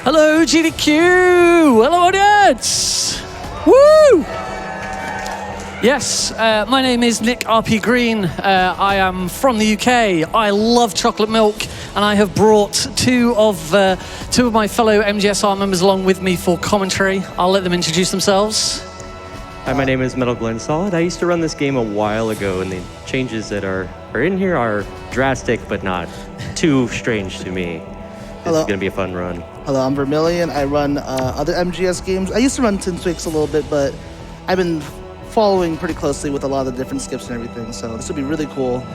Hello, GDQ! Hello, audience! Woo! Yes, my name is NickRPGreen. I am from the UK. I love chocolate milk, and I have brought two of my fellow MGSR members along with me for commentary. I'll let them introduce themselves. Hi, my name is metalglennsolid. I used to run this game a while ago, and the changes that are in here are drastic, but not too strange to me. This is going to be a fun run. Hello, I'm Vermillion. I run other MGS games. I used to run Tin Twix a little bit, but I've been following pretty closely with a lot of the different skips and everything, so this will be really cool.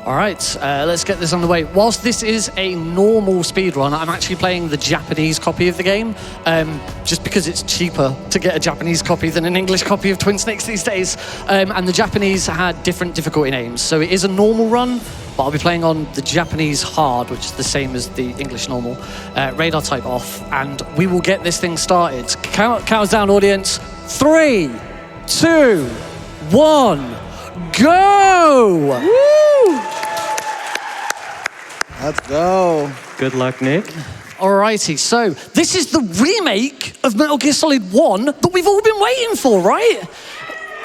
All right, let's get this on the way. Whilst this is a normal speedrun, I'm actually playing the Japanese copy of the game, just because it's cheaper to get a Japanese copy than an English copy of Twin Snakes these days. And the Japanese had different difficulty names, so it is a normal run, but I'll be playing on the Japanese hard, which is the same as the English normal. Radar type off, and we will get this thing started. Counts down, audience. 3, 2, 1, go! Woo! Let's go. Good luck, Nick. Alrighty, so this is the remake of Metal Gear Solid 1 that we've all been waiting for, right?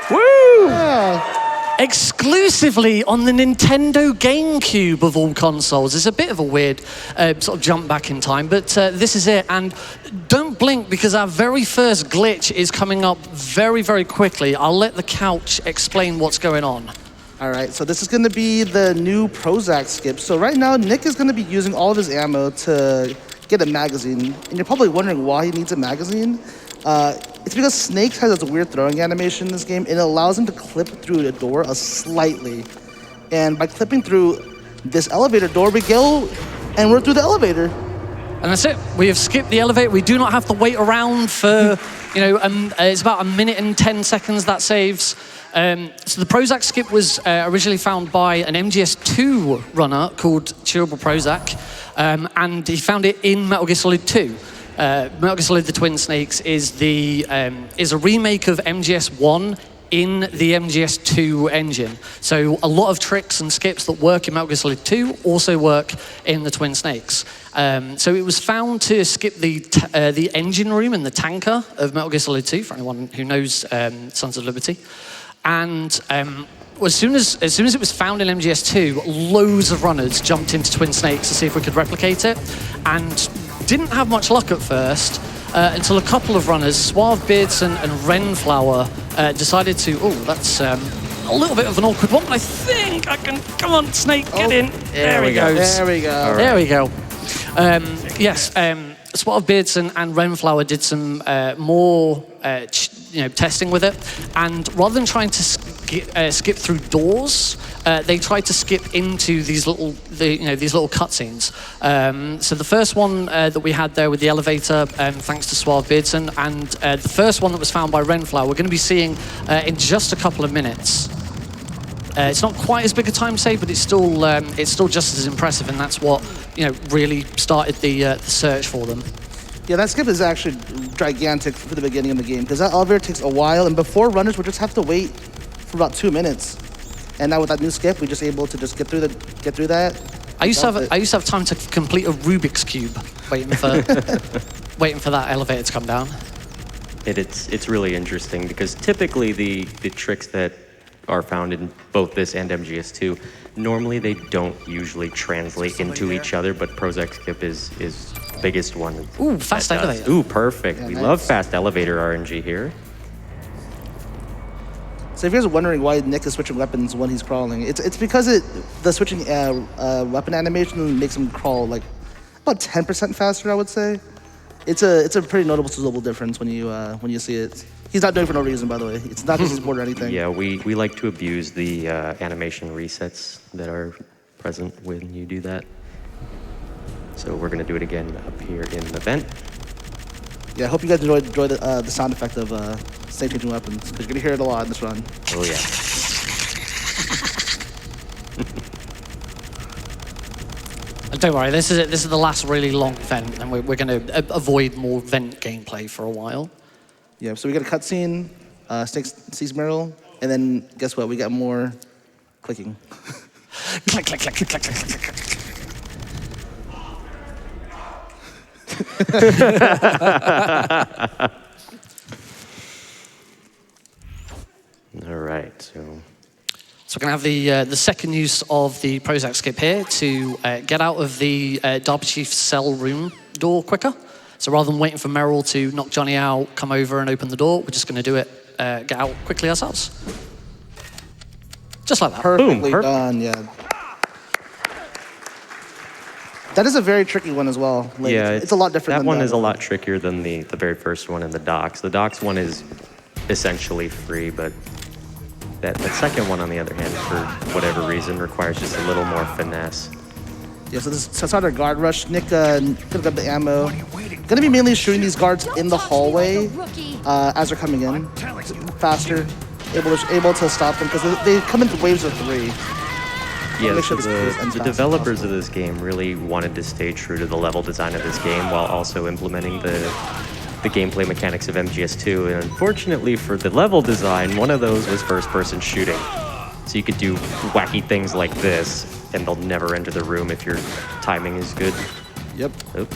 Woo! Yeah. Exclusively on the Nintendo GameCube of all consoles. It's a bit of a weird sort of jump back in time, but this is it. And don't blink, because our very first glitch is coming up very, very quickly. I'll let the couch explain what's going on. All right, so this is going to be the new Prozac skip. So right now, Nick is going to be using all of his ammo to get a magazine. And you're probably wondering why he needs a magazine. It's because Snake has this weird throwing animation in this game, and it allows him to clip through the door slightly. And by clipping through this elevator door, we go and we're through the elevator. And that's it. We have skipped the elevator. We do not have to wait around for, it's about 1 minute and 10 seconds that saves. So the Prozac skip was originally found by an MGS2 runner called Chewable Prozac, and he found it in Metal Gear Solid 2. Metal Gear Solid: The Twin Snakes is a remake of MGS1 in the MGS2 engine. So a lot of tricks and skips that work in Metal Gear Solid 2 also work in the Twin Snakes. So it was found to skip the engine room and the tanker of Metal Gear Solid 2, for anyone who knows Sons of Liberty. And as soon as it was found in MGS2, loads of runners jumped into Twin Snakes to see if we could replicate it, and didn't have much luck at first until a couple of runners, Suave Beardson and Renflower, decided to, that's a little bit of an awkward one, but I think I can, come on, Snake, get in. There he goes. There we go. Right. There we go. Yes, Suave Beardson and Renflower did some more testing with it, and rather than trying to skip through doors, they tried to skip into these little cutscenes. So the first one that we had there with the elevator, thanks to Suave Beardson, and the first one that was found by Renflower, we're going to be seeing in just a couple of minutes. It's not quite as big a time save, but it's still just as impressive, and that's what really started the search for them. Yeah, that skip is actually gigantic for the beginning of the game, because that elevator takes a while, and before runners would just have to wait for about 2 minutes. And now with that new skip, we're just able to just get through that. I used to have time to complete a Rubik's Cube waiting for that elevator to come down. It's really interesting, because typically the tricks that are found in both this and MGS2, normally they don't usually translate into each other, but Prozac skip is the biggest one. Ooh, fast elevator. Ooh, perfect. Yeah, we nice. love fast elevator RNG here. So if you guys are wondering why Nick is switching weapons when he's crawling, it's because the switching weapon animation makes him crawl like about 10% faster, I would say. It's a pretty noticeable difference when you see it. He's not doing it for no reason, by the way. It's not his support or anything. Yeah, we like to abuse the animation resets that are present when you do that. So we're going to do it again up here in the vent. Yeah, I hope you guys enjoy the sound effect of Snake changing weapons, because you're going to hear it a lot in this run. Oh, yeah. Don't worry, this is the last really long vent, and we're going to avoid more vent gameplay for a while. Yeah, so we got a cutscene, Snake sees Meryl, and then guess what? We got more clicking. Click, click, click, click, click, click, click, click. All right, so So we're going to have the second use of the Prozac skip here to get out of the Derby Chief's cell room door quicker. So rather than waiting for Merrill to knock Johnny out, come over and open the door, we're just going to do it, get out quickly ourselves. Just like that. Perfectly Boom, done, yeah. That is a very tricky one as well. Like, yeah, it's a lot different That than one the is a other lot trickier than the very first one in the docks. The docks one is essentially free, but that second one, on the other hand, for whatever reason, requires just a little more finesse. Yeah, so this is our guard rush. Nick gonna grab the ammo. Gonna be mainly shooting these guards in the hallway as they're coming in. Faster, able to stop them because they come in waves of 3. Yeah, Make so sure this ends the fast as developers of possible. this game really wanted to stay true to the level design of this game while also implementing the gameplay mechanics of MGS2. And unfortunately for the level design, one of those was first-person shooting. So you could do wacky things like this, and they'll never enter the room if your timing is good. Yep. Oop.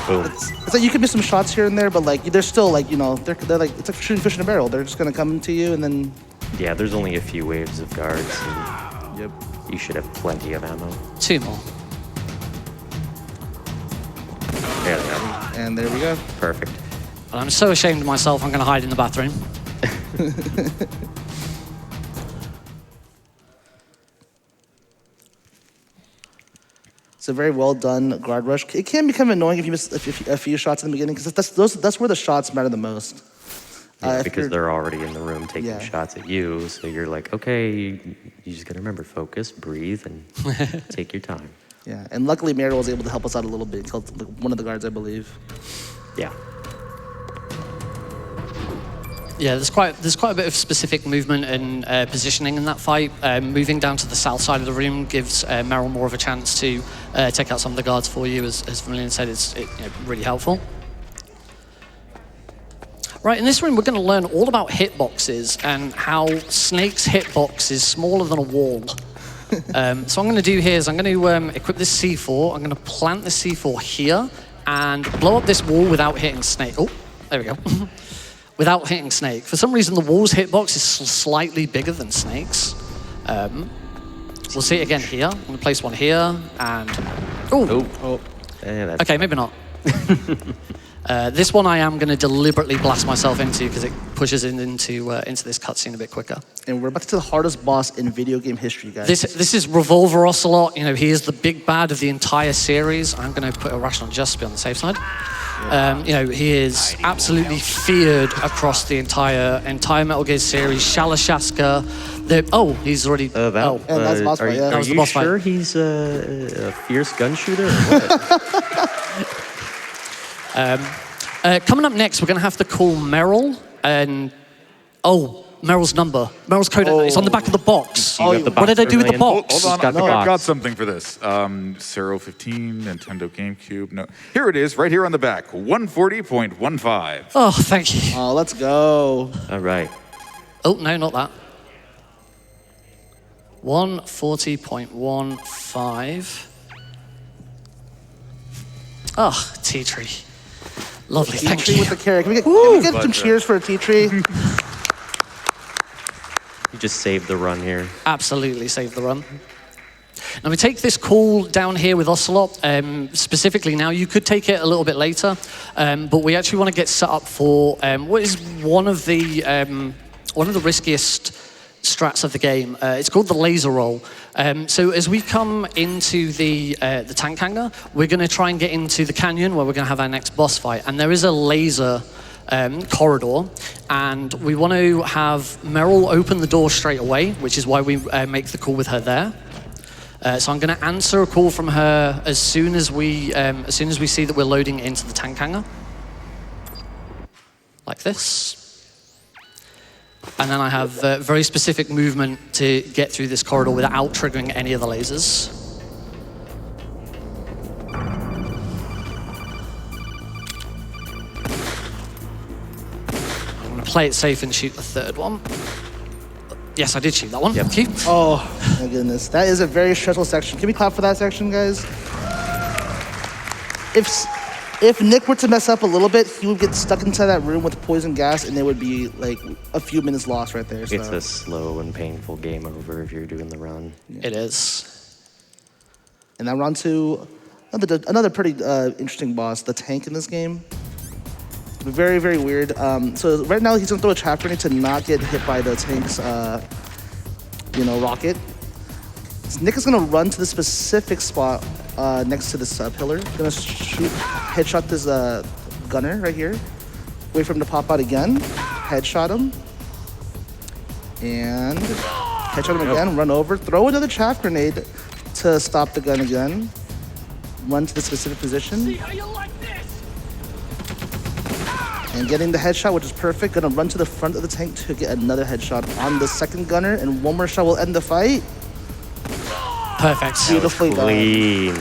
Boom. It's like you can miss some shots here and there, but like they're still like, you know, they're like, it's like shooting fish in a barrel. They're just gonna come to you and then. Yeah, there's only a few waves of guards, and Yep. you should have plenty of ammo. 2 more. There they go. And there we go. Perfect. And I'm so ashamed of myself, I'm going to hide in the bathroom. It's a very well done guard rush. It can become annoying if you miss a few shots in the beginning because that's where the shots matter the most. Yeah, If because you're- they're already in the room taking Yeah. shots at you, so you're like, okay, you just gotta remember, focus, breathe, and take your time. Yeah, and luckily Meryl was able to help us out a little bit. Killed one of the guards, I believe. Yeah. Yeah, there's quite a bit of specific movement and positioning in that fight. Moving down to the south side of the room gives Meryl more of a chance to take out some of the guards for you. As Vermillion said, it's really helpful. Right, in this room, we're going to learn all about hitboxes and how Snake's hitbox is smaller than a wall. So what I'm going to do here is I'm going to equip this C4. I'm going to plant the C4 here and blow up this wall without hitting Snake. Oh, there we go. Without hitting Snake. For some reason, the wall's hitbox is slightly bigger than Snake's. We'll see it again here. I'm going to place one here and... Oh. Yeah, that's Okay, maybe not. This one I am going to deliberately blast myself into because it pushes into this cutscene a bit quicker. And we're about to the hardest boss in video game history, guys. This is Revolver Ocelot. You know, he is the big bad of the entire series. I'm going to put Irrational Justice to be on the safe side. You know, he is absolutely feared across the entire Metal Gear series. Shalashaska. He's already. And that's the boss are fight, you, yeah. are That was the you boss fight. sure he's a fierce gun shooter or what? Coming up next, we're going to have to call Meryl and Meryl's number. Meryl's code. It's on the back of the box. You got the What did I do with the Vermillion? box? Hold on, got I the think I've box. got something for this. Serial 15, Nintendo GameCube. No, here it is, right here on the back. 140.15. Oh, thank you. Oh, let's go. All right. Oh, no, not that. 140.15. Oh, T-Tree. Lovely, thank T-Tree you. with the carrot. Can we get some cheers for a T-Tree? You just saved the run here. Absolutely saved the run. Now we take this call down here with Ocelot, specifically now. You could take it a little bit later, but we actually want to get set up for what is one of the riskiest strats of the game. It's called the laser roll. So as we come into the tank hangar, we're going to try and get into the canyon where we're going to have our next boss fight. And there is a laser corridor, and we want to have Meryl open the door straight away, which is why we make the call with her there. So I'm going to answer a call from her as soon as we see that we're loading into the tank hangar, like this. And then I have very specific movement to get through this corridor without triggering any of the lasers. I'm going to play it safe and shoot the third one. Yes, I did shoot that one. Yep. Thank you. Oh, my goodness. That is a very stressful section. Can we clap for that section, guys? if Nick were to mess up a little bit, he would get stuck inside that room with poison gas, and there would be like a few minutes lost right there. So. It's a slow and painful game over if you're doing the run. It is. And now we're on to another pretty interesting boss, the tank in this game. Very, very weird. So right now he's gonna throw a trap grenade to not get hit by the tank's, rocket. So Nick is gonna run to the specific spot next to this pillar. Gonna headshot this gunner right here. Wait for him to pop out again. Headshot him. And headshot him again. Run over. Throw another trap grenade to stop the gun again. Run to the specific position. See how you like this? And getting the headshot, which is perfect. Gonna run to the front of the tank to get another headshot on the second gunner, and one more shot will end the fight. Perfect. Beautifully done. Clean.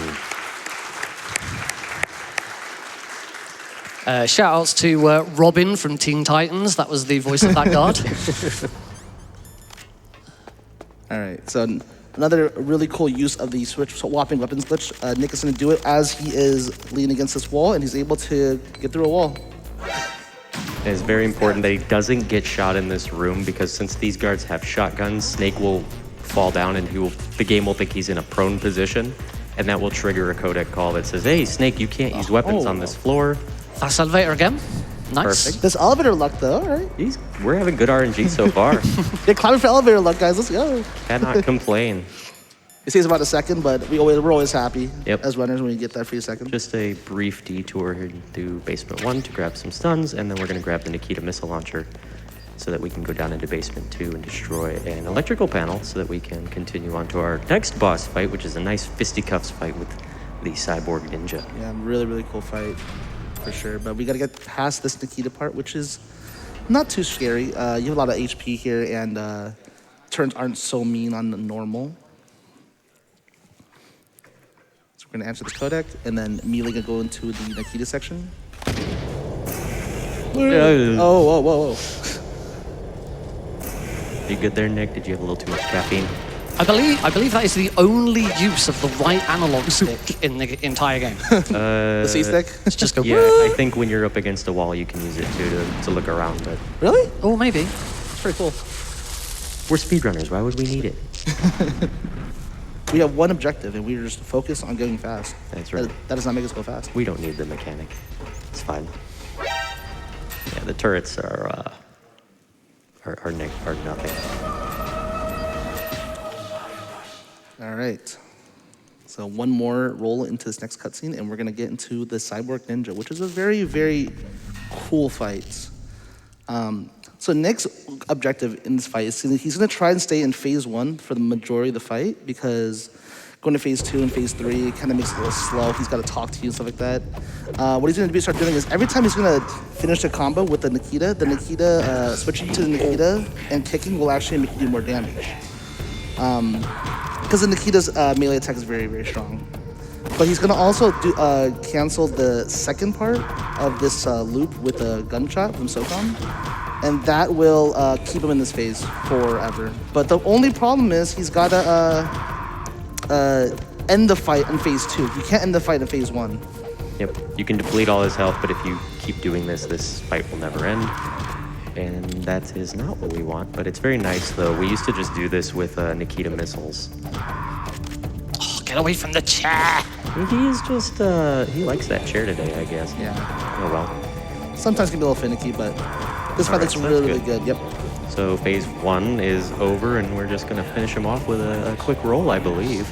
Shout outs to Robin from Teen Titans. That was the voice of that guard. All right, so another really cool use of the switch swapping weapons glitch. Nick is gonna do it as he is leaning against this wall, and he's able to get through a wall. And it's very important that he doesn't get shot in this room because since these guards have shotguns, Snake will fall down and the game will think he's in a prone position, and that will trigger a codec call that says, "Hey, Snake, you can't use weapons on this floor." Fast elevator again. Nice. Perfect. This elevator luck, though, all right. We're having good RNG so far. They're climbing for elevator luck, guys. Let's go. Cannot complain. It takes about a second, but we're always happy as runners when we get that free second. Just a brief detour here through basement 1 to grab some stuns, and then we're going to grab the Nikita missile launcher so that we can go down into basement 2 and destroy an electrical panel so that we can continue on to our next boss fight, which is a nice fisticuffs fight with the cyborg ninja. Yeah, really, really cool fight for sure. But we got to get past this Nikita part, which is not too scary. You have a lot of HP here, and turns aren't so mean on the normal. We're gonna answer the codec, and then immediately gonna go into the Nikita section. Oh, whoa. You good there, Nick? Did you have a little too much caffeine? I believe that is the only use of the right analog stick in the entire game. The C stick? Let's just go. Yeah, I think when you're up against a wall, you can use it too to look around, but Really? Oh, maybe. It's pretty cool. we're speedrunners. Why would we need it? We have one objective, and we just focus on going fast. That's right. That does not make us go fast. We don't need the mechanic. It's fine. Yeah, the turrets are nothing. All right. So one more roll into this next cutscene, and we're gonna get into the Cyborg Ninja, which is a very, very cool fight. So Nick's objective in this fight is he's gonna try and stay in phase 1 for the majority of the fight, because going to phase 2 and phase 3 kind of makes it a little slow. He's got to talk to you and stuff like that. What he's gonna start doing is every time he's gonna finish a combo with the Nikita, switching to the Nikita and kicking will actually make you do more damage. Because the Nikita's melee attack is very, very strong. But he's gonna also cancel the second part of this loop with a gunshot from SOCOM. And that will keep him in this phase forever. But the only problem is he's gotta end the fight in phase 2. You can't end the fight in phase 1. Yep, you can deplete all his health, but if you keep doing this fight will never end. And that is not what we want, but it's very nice though. We used to just do this with Nikita missiles. Oh, get away from the chair. He is just, he likes that chair today, I guess. Yeah. Oh well. Sometimes can be a little finicky, but this fight looks so really, that's really good. Yep. So phase 1 is over, and we're just gonna finish him off with a quick roll, I believe.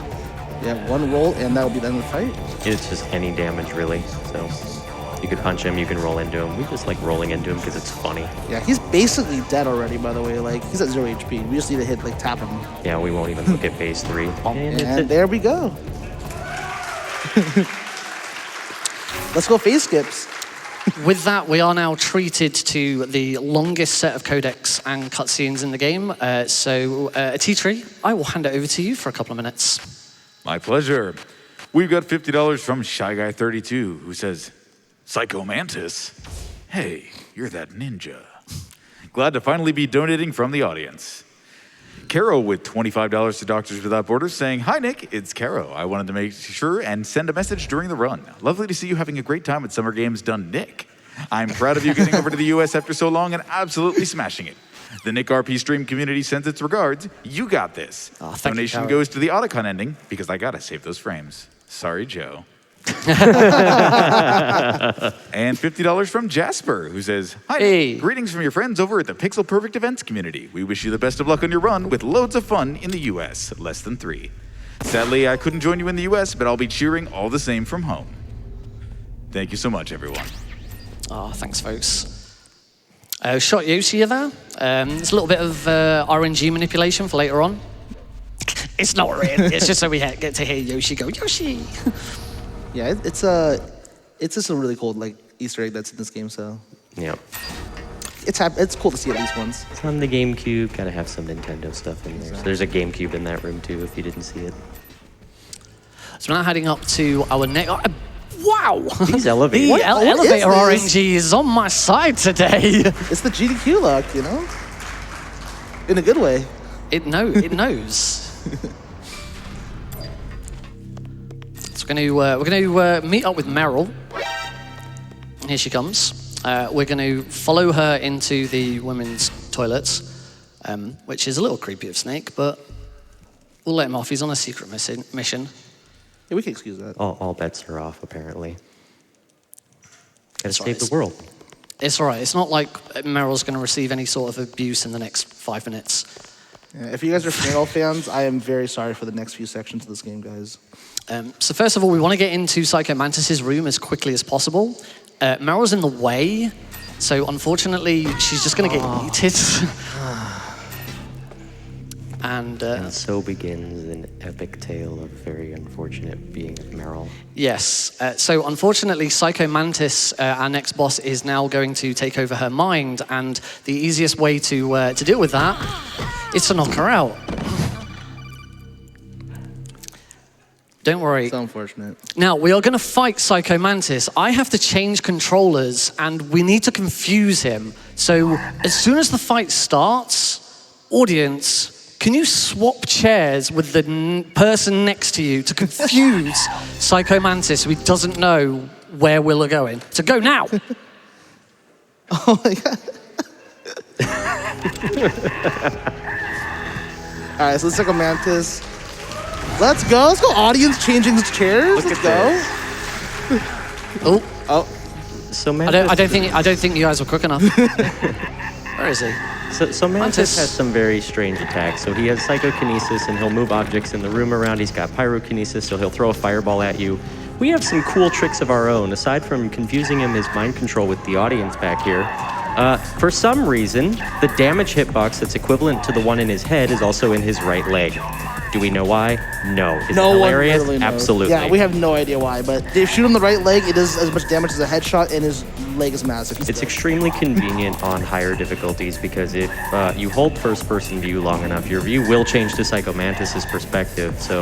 Yeah, one roll, and that will be the end of the fight. It's just any damage, really. So you could punch him, you can roll into him. We just like rolling into him because it's funny. Yeah, he's basically dead already, by the way. Like, he's at 0 HP. We just need to tap him. Yeah, we won't even look at phase 3. And there we go. Let's go phase skips. With that, we are now treated to the longest set of codecs and cutscenes in the game. Ateatree, I will hand it over to you for a couple of minutes. My pleasure. We've got $50 from Shy Guy 32, who says, Psycho Mantis? Hey, you're that ninja. Glad to finally be donating from the audience. Caro with $25 to Doctors Without Borders saying, "Hi, Nick, it's Caro. I wanted to make sure and send a message during the run. Lovely to see you having a great time at Summer Games Done, Nick. I'm proud of you getting over to the US after so long and absolutely smashing it. The Nick RP stream community sends its regards. You got this. Oh, thank you, Donation Caro. goes to the Otacon ending because I gotta save those frames. Sorry, Joe." And $50 from Jasper, who says, "Hi, Hey. Nick. Greetings from your friends over at the Pixel Perfect Events community. We wish you the best of luck on your run with loads of fun in the US, less than 3. Sadly, I couldn't join you in the US, but I'll be cheering all the same from home. Thank you so much, everyone." Oh, thanks, folks. Shot Yoshi there. It's a little bit of RNG manipulation for later on. It's not real. It's just so we get to hear Yoshi go, Yoshi. Yeah, it's just a really cool like Easter egg that's in this game. So Yep. it's cool to see at least once. It's on the GameCube. Gotta have some Nintendo stuff in there. So there's a GameCube in that room too, if you didn't see it. So we're now heading up to our next. Wow! These elevators. The What elevator is this? RNG is on my side today. It's the GDQ luck, you know, in a good way. It knows. So we're going to meet up with Meryl. Here she comes. We're going to follow her into the women's toilets, which is a little creepy of Snake, but we'll let him off. He's on a secret mission. Yeah, we can excuse that. All bets are off, apparently. Gotta That's save right. the world. It's all right. It's not like Meryl's going to receive any sort of abuse in the next 5 minutes. Yeah, if you guys are Meryl fans, I am very sorry for the next few sections of this game, guys. So first of all, we want to get into Psycho Mantis's room as quickly as possible. Meryl's in the way, so unfortunately, she's just going to get yeeted. And So begins an epic tale of very unfortunate being of Meryl. yes, so unfortunately, Psycho Mantis, our next boss, is now going to take over her mind, and the easiest way to deal with that is to knock her out. Don't worry. So unfortunate. Now, we are going to fight Psycho Mantis. I have to change controllers, and we need to confuse him. So, as soon as the fight starts, audience, can you swap chairs with the person next to you to confuse Psycho Mantis so he doesn't know where we're going? So go now. Oh my god. All right, so let's take a Mantis. Let's go. Let's go, audience changing chairs. Let's go. Oh, Oh, So I Mantis, don't think you guys were quick enough. Where is he? so Mantis Mantis. has some very strange attacks. So he has psychokinesis, and he'll move objects in the room around. He's got pyrokinesis, so he'll throw a fireball at you. We have some cool tricks of our own. Aside from confusing him his mind control with the audience back here, for some reason, the damage hitbox that's equivalent to the one in his head is also in his right leg. Do we know why? No. Is no it one hilarious? literally knows. Absolutely. Yeah, we have no idea why, but if you shoot him the right leg, it does as much damage as a headshot, and his leg is massive. He's It's dead. extremely convenient on higher difficulties because if you hold first-person view long enough, your view will change to Psycho Mantis's perspective. So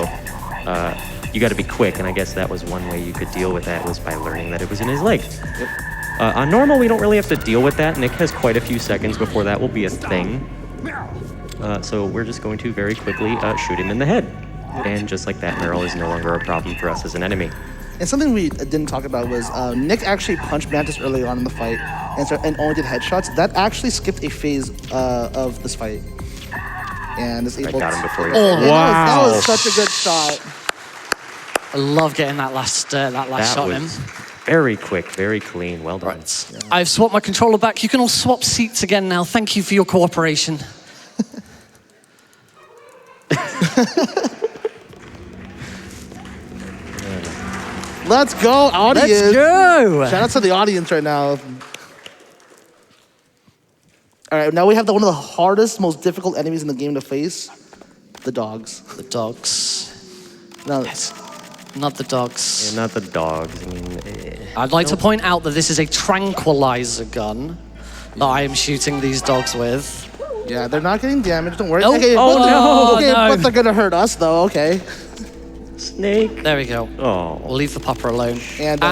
you got to be quick, and I guess that was one way you could deal with that was by learning that it was in his leg. Yep. On normal, we don't really have to deal with that. Nick has quite a few seconds before that will be a thing. So we're just going to very quickly shoot him in the head. And just like that, Meryl is no longer a problem for us as an enemy. And something we didn't talk about was Nick actually punched Mantis early on in the fight and only did headshots. That actually skipped a phase of this fight. And is able got him before he- Oh, That was such a good shot. I love getting that last That shot in. was very quick, very clean. Well done. Right. I've swapped my controller back. You can all swap seats again now. Thank you for your cooperation. Let's go, audience. Let's go. Shout out to the audience right now. All right, now we have one of the hardest, most difficult enemies in the game to face, the dogs. The dogs. Now, Not the dogs. Yeah, not the dogs. I mean, I'd like to point out that this is a tranquilizer gun that I am shooting these dogs with. yeah, they're not getting damaged. Don't worry. Oh, okay, oh, but, no, okay, no. but they're gonna hurt us though. Okay. Snake. There we go. Oh. We'll leave the pupper alone. And,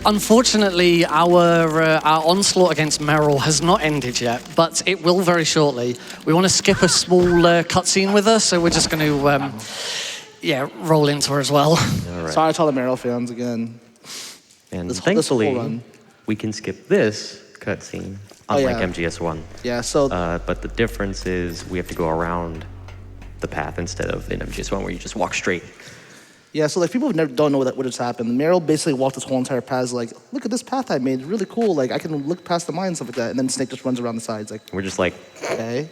Unfortunately, our onslaught against Meryl has not ended yet, but it will very shortly. We want to skip a small cutscene with her, so we're just going to, roll into her as well. All right. Sorry to all the Meryl fans again. And this whole thankfully, run. we can skip this cutscene, unlike MGS1. Yeah, so... but the difference is we have to go around the path instead of in MGS1 where you just walk straight. Yeah, so like people don't know what has happened. Meryl basically walked this whole entire path like, look at this path I made, really cool. Like I can look past the mine and stuff like that. And then Snake just runs around the sides like, We're just like, okay.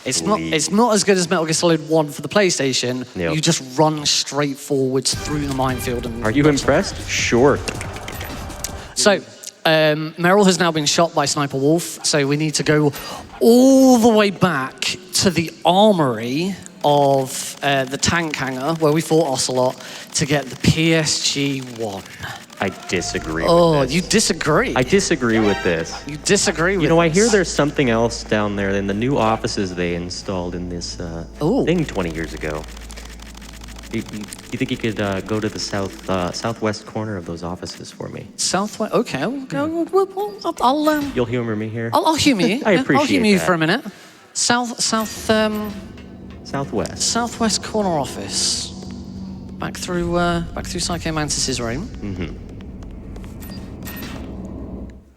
It's not as good as Metal Gear Solid 1 for the PlayStation. Yep. You just run straight forwards through the minefield. And are you impressed? Sure. So, Meryl has now been shot by Sniper Wolf, so we need to go all the way back to the armory of the tank hangar where we fought Ocelot to get the PSG-1. I disagree with Oh, this. you disagree? I disagree with this. You disagree with You know, I hear this. there's something else down there in the new offices they installed in this thing 20 years ago. You think you could go to the southwest corner of those offices for me? Southwest. Okay, I'll You'll humor me here. I'll humor you. I I'll appreciate humor you that. for a minute. Southwest. Southwest corner office. Back through Psycho Mantis's room. Mm-hmm.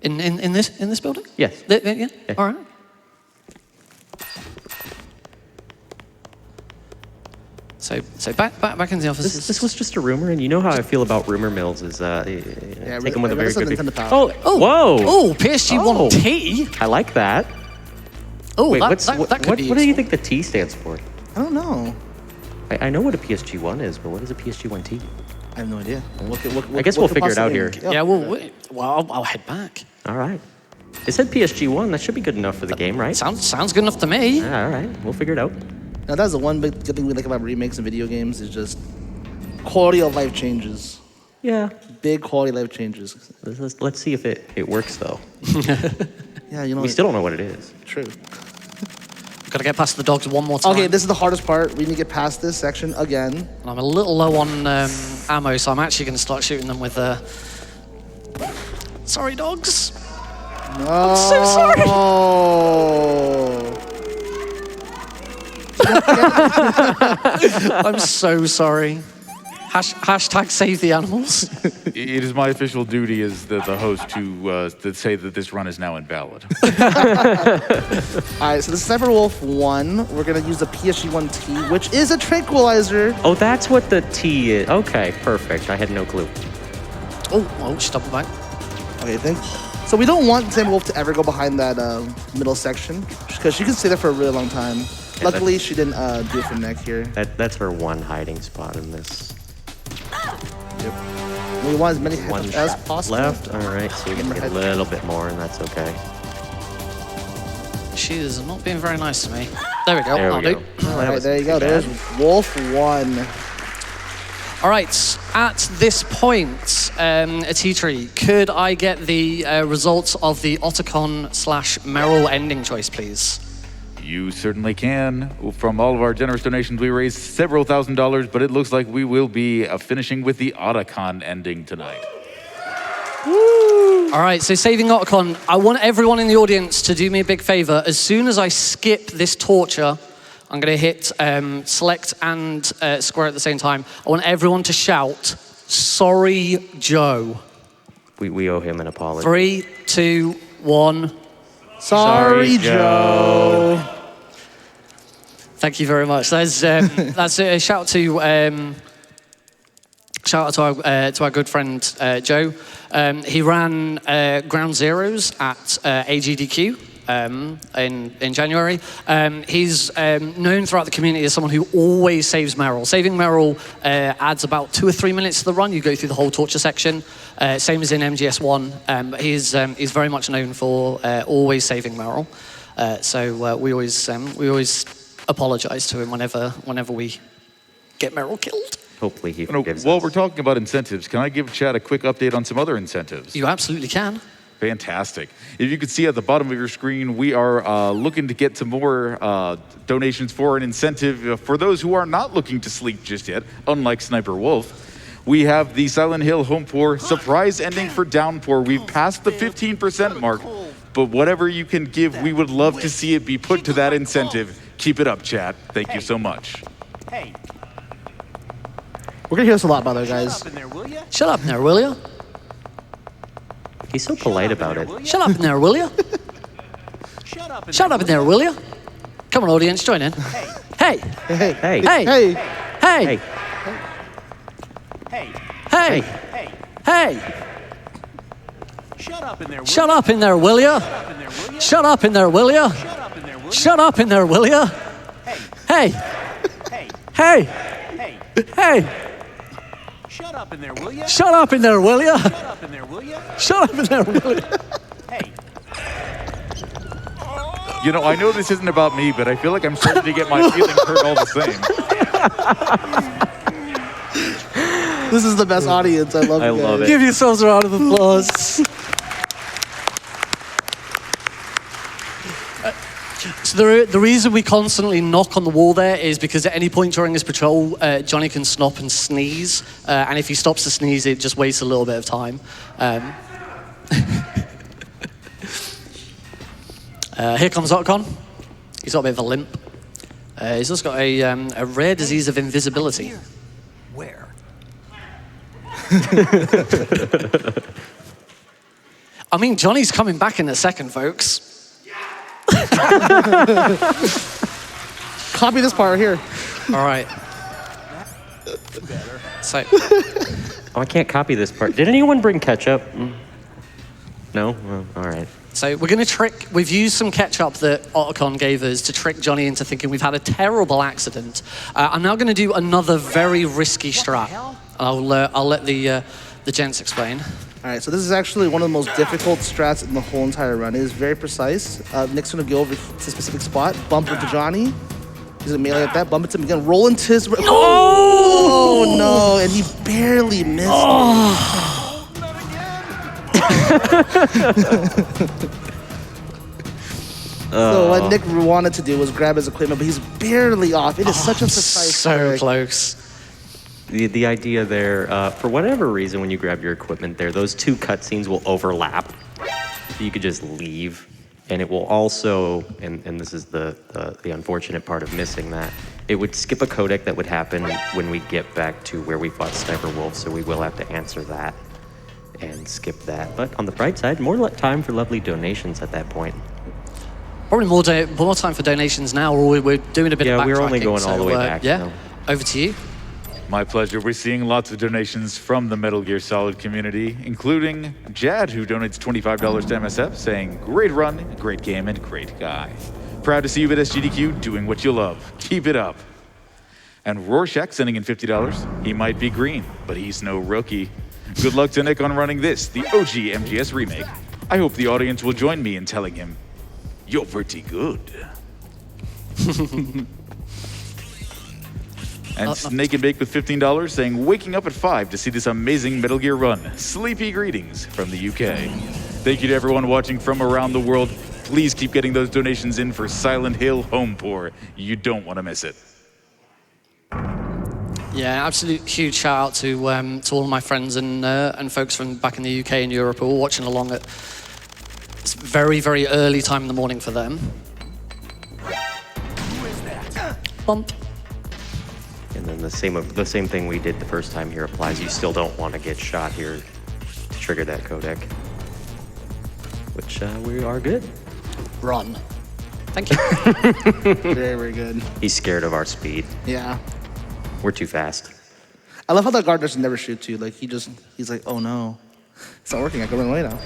In this building? Yes. Yeah. All right. So back in the office. This was just a rumor, and you know how I feel about rumor mills. Is take them with a very good. Oh, whoa! Oh, PSG-1T. I like that. Oh, Wait, that could be what do you useful. think the T stands for? I don't know. I know what a PSG-1 is, but what is a PSG-1T? I have no idea. I guess we'll figure it out here. Yeah, well, I'll head back. All right. It said PSG-1. That should be good enough for the game, right? Sounds good enough to me. Yeah, all right. We'll figure it out. Now that's the one big good thing we like about remakes and video games is just quality of life changes. Yeah. Big quality of life changes. Let's see if it works, though. Yeah, you know. We still don't know what it is. True. Gotta get past the dogs one more time. Okay, this is the hardest part. We need to get past this section again. And I'm a little low on ammo, so I'm actually going to start shooting them with Sorry, dogs. No. I'm so sorry. I'm so sorry. Hashtag save the animals. It is my official duty as the host to say that this run is now invalid. All right, so the Sniper Wolf 1, we're going to use the PSG-1T, which is a tranquilizer. Oh, that's what the T is. Okay, perfect. I had no clue. Oh, just double back. Okay, so we don't want Sniper Wolf to ever go behind that middle section because she can stay there for a really long time. Yeah, Luckily, she didn't do it for Nick here. That's her one hiding spot in this. Yep. We want as many One hits as shot possible. left. All right, so we can get a little bit more, and that's okay. She is not being very nice to me. There we go. There we That'll go. do. All right, there you go. There's Wolf 1. All right, at this point, ateatree, could I get the results of the Otacon/Meryl ending choice, please? You certainly can. From all of our generous donations, we raised several $1,000s, but it looks like we will be finishing with the Otacon ending tonight. All right, so saving Otacon, I want everyone in the audience to do me a big favor. As soon as I skip this torture, I'm going to hit select and square at the same time. I want everyone to shout, "Sorry, Joe." We owe him an apology. 3, 2, 1. Sorry, Joe. Thank you very much. That's a shout out to our good friend Joe. He ran Ground Zeroes at AGDQ in January. He's known throughout the community as someone who always saves Meryl. Saving Meryl adds about 2 or 3 minutes to the run. You go through the whole torture section, same as in MGS1. But he's very much known for always saving Meryl. So we always apologize to him whenever we get Meryl killed. Hopefully he You know, forgives while us. we're talking about incentives, can I give Chad a quick update on some other incentives? You absolutely can. Fantastic. If you could see at the bottom of your screen, we are looking to get to more donations for an incentive for those who are not looking to sleep just yet, unlike Sniper Wolf. We have the Silent Hill Home Pour surprise ending for Downpour. We've passed the 15% mark, but whatever you can give, we would love to see it be put to that incentive. Keep it up, chat. Thank you so much. Hey, We're gonna hear this a lot, by the way, guys. up in there, will ya? Shut up in there, will you? He's so polite about it. Shut up in there, will you? Shut up in Shut up in there, will you? Come on, audience, join in. Hey, Hey, Hey, Hey. hey, hey, hey, Hey. hey, hey, hey. hey. Shut up in there, will Shut up in there, will you? ya? Shut up in there, will you? Shut up in there, will ya? Shut up in there, will you? Hey, Hey, hey, hey, hey. hey. Shut up in there, will ya? Shut up in there, will you? Shut up in there, will ya? Shut up in there, will you? Hey, You know, I know this isn't about me, but I feel like I'm starting to get my feelings hurt all the same. this is the best audience. I love I you guys. love it. Give yourselves a round of applause. So the reason we constantly knock on the wall there is because at any point during his patrol, Johnny can stop and sneeze. And if he stops to sneeze, it just wastes a little bit of time. Here comes Otcon. He's got a bit of a limp. He's also got a rare disease of invisibility. where? I mean, Johnny's coming back in a second, folks. Copy this part right here. All right. So, Oh, I can't copy this part. Did anyone bring ketchup? No? Well, all right. so we're going to trick. We've used some ketchup that Otacon gave us to trick Johnny into thinking we've had a terrible accident. I'm now going to do another very risky strat. I'll let the gents explain. All right, so this is actually one of the most difficult strats in the whole entire run. It is very precise. Nick's gonna go over to a specific spot, bump into Johnny. He's gonna melee at that, bump into him again, roll into his. Oh no! And he barely missed. So what Nick wanted to do was grab his equipment, but he's barely off. It is such a precise So trick. close. The idea there, for whatever reason, when you grab your equipment there, those two cutscenes will overlap. So you could just leave, and it will also, and this is the unfortunate part of missing that, it would skip a codec that would happen when we get back to where we fought Sniper Wolf, so we will have to answer that and skip that. But on the bright side, more time for lovely donations at that point. Probably more time for donations now, or we're doing a bit of backtracking. Yeah, we're only going all the way back Yeah, now. over to you. My pleasure. We're seeing lots of donations from the Metal Gear Solid community, including Jad, who donates $25 to MSF, saying, great run, great game, and great guy. Proud to see you at SGDQ doing what you love. Keep it up. And Rorschach sending in $50. He might be green, but he's no rookie. Good luck to Nick on running this, the OG MGS remake. I hope the audience will join me in telling him, you're pretty good. And Snake and Bake with $15 saying, waking up at 5 to see this amazing Metal Gear run. Sleepy greetings from the UK. Thank you to everyone watching from around the world. Please keep getting those donations in for Silent Hill Home Pour. You don't want to miss it. Yeah, absolute huge shout out to all of my friends and folks from back in the UK and Europe who are all watching along at it's very, very early time in the morning for them. Bump. And then the same thing we did the first time here applies. You still don't want to get shot here to trigger that codec, which we are good. Run. Thank you. Very, very good. He's scared of our speed. Yeah. We're too fast. I love how that guard doesn't never shoot too. Like he's like, oh no, it's not working. I can run away now.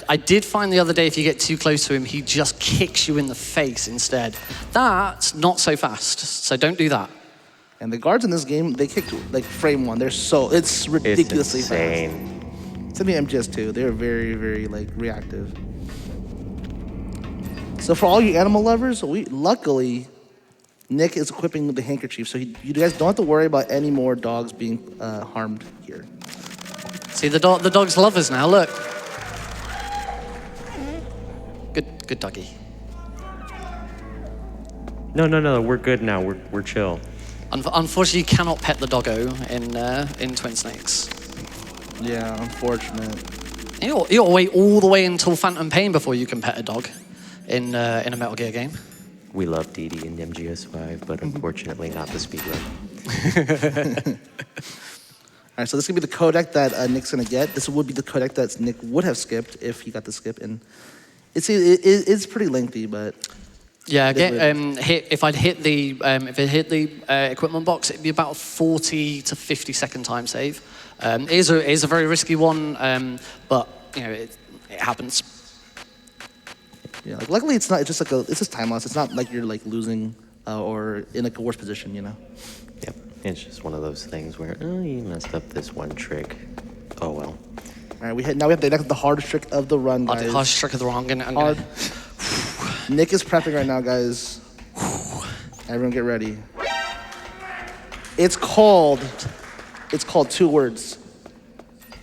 I did find the other day if you get too close to him, he just kicks you in the face instead. That's not so fast, so don't do that. And the guards in this game, they kick like frame one. It's ridiculously It's fast. insane. It's in the MGS2. They're very, very like reactive. So for all you animal lovers, luckily Nick is equipping the handkerchief, so you guys don't have to worry about any more dogs being harmed here. See, the dogs love us now, look. Good doggy. No, we're good now. We're chill. Unfortunately, you cannot pet the doggo in Twin Snakes. Yeah, unfortunate. You gotta wait all the way until Phantom Pain before you can pet a dog in a Metal Gear game. We love DD in MGS5, but unfortunately not the speedrun. All right, so this is gonna be the codec that Nick's gonna get. This would be the codec that Nick would have skipped if he got the skip, and it's pretty lengthy, but Yeah, if it hit the equipment box, it'd be about 40 to 50 second time save. It is a very risky one, but you know it happens. yeah, like luckily it's not. It's just time loss. It's not like you're like losing or in like a worse position, you know. Yep, it's just one of those things where you messed up this one trick. Oh well. All right, now we have the hardest trick of the run, guys. The hardest trick of the run. Hard. Nick is prepping right now, guys. Everyone get ready. It's called 2 words.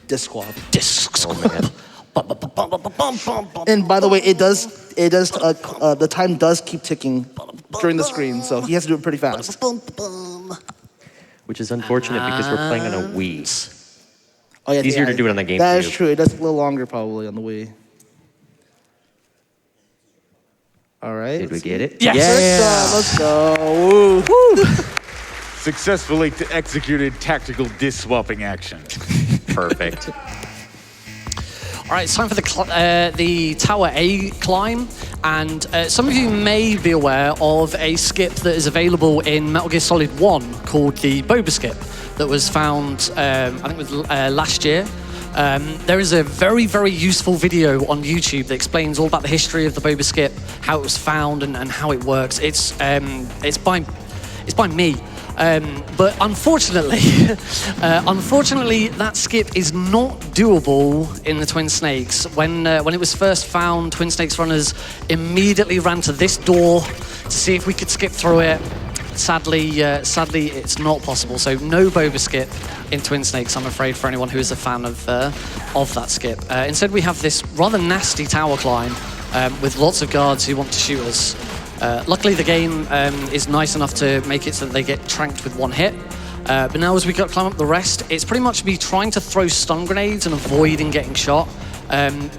Disc swap. Disc Oh swap. man. And by the way, the time does keep ticking during the screen, so he has to do it pretty fast. Which is unfortunate because we're playing on a Wii. Oh yeah, It's easier to do it on the GameCube. That is true. It does take a little longer probably on the Wii. All right. Did we get it? Yes. Let's go. Woo. Successfully executed tactical disc swapping action. Perfect. All right, it's time for the Tower A climb, and some of you may be aware of a skip that is available in Metal Gear Solid 1 called the Boba skip that was found, I think it was last year. There is a very, very useful video on YouTube that explains all about the history of the Boba skip, how it was found, and how it works. It's by me. But unfortunately, that skip is not doable in the Twin Snakes. When it was first found, Twin Snakes runners immediately ran to this door to see if we could skip through it. Sadly, it's not possible. So no Boba skip in Twin Snakes, I'm afraid, for anyone who is a fan of that skip. Instead, we have this rather nasty tower climb with lots of guards who want to shoot us. Luckily, the game is nice enough to make it so that they get tranked with one hit. But now as we climb up the rest, it's pretty much me trying to throw stun grenades and avoiding getting shot.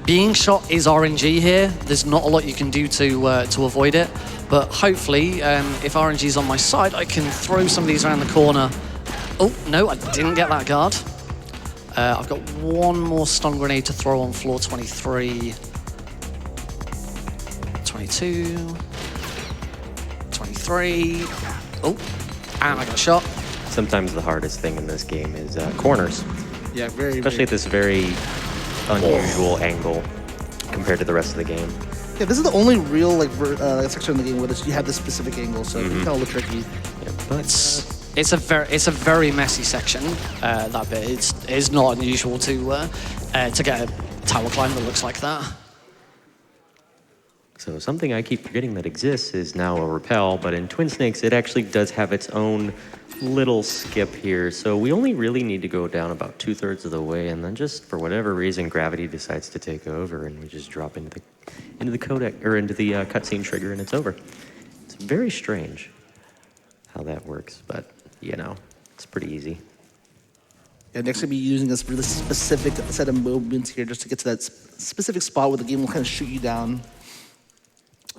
Being shot is RNG here. There's not a lot you can do to avoid it. But hopefully, if RNG is on my side, I can throw some of these around the corner. Oh, no, I didn't get that guard. I've got one more stun grenade to throw on floor 23. 22. 23. Oh, and I got shot. Sometimes the hardest thing in this game is corners, Yeah, very. especially at this very unusual angle compared to the rest of the game. Yeah, this is the only real section in the game where you have this specific angle, so it's kind of a little tricky. Yeah, but It's a very messy section. That bit. It's not unusual to get a tower climb that looks like that. So something I keep forgetting that exists is now a rappel, but in Twin Snakes it actually does have its own little skip here. So we only really need to go down about 2/3 of the way, and then just for whatever reason gravity decides to take over, and we just drop into the codec or into the cutscene trigger, and it's over. It's very strange how that works, but you know, it's pretty easy. Yeah, next gonna be using this really specific set of movements here just to get to that specific spot where the game will kind of shoot you down.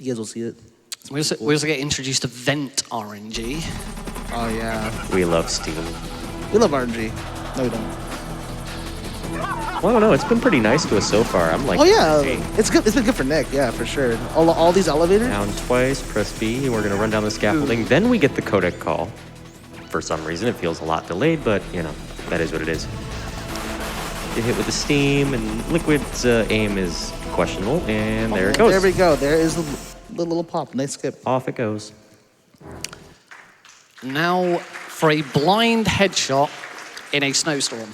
You guys will see it. We also get introduced to vent RNG. Oh yeah, We love Steam. we love RNG. No, we don't. Well, I don't know, it's been pretty nice to us so far. I'm like, Oh yeah, hey, it's good. It's been good for Nick. Yeah, for sure. All these elevators. down twice, press B, and we're gonna run down the scaffolding. Then we get the codec call. For some reason, it feels a lot delayed, but you know, that is what it is. Get hit with the steam, and Liquid's aim is questionable, and there it goes. There we go. There is the little pop. Nice skip. Off it goes. Now for a blind headshot in a snowstorm.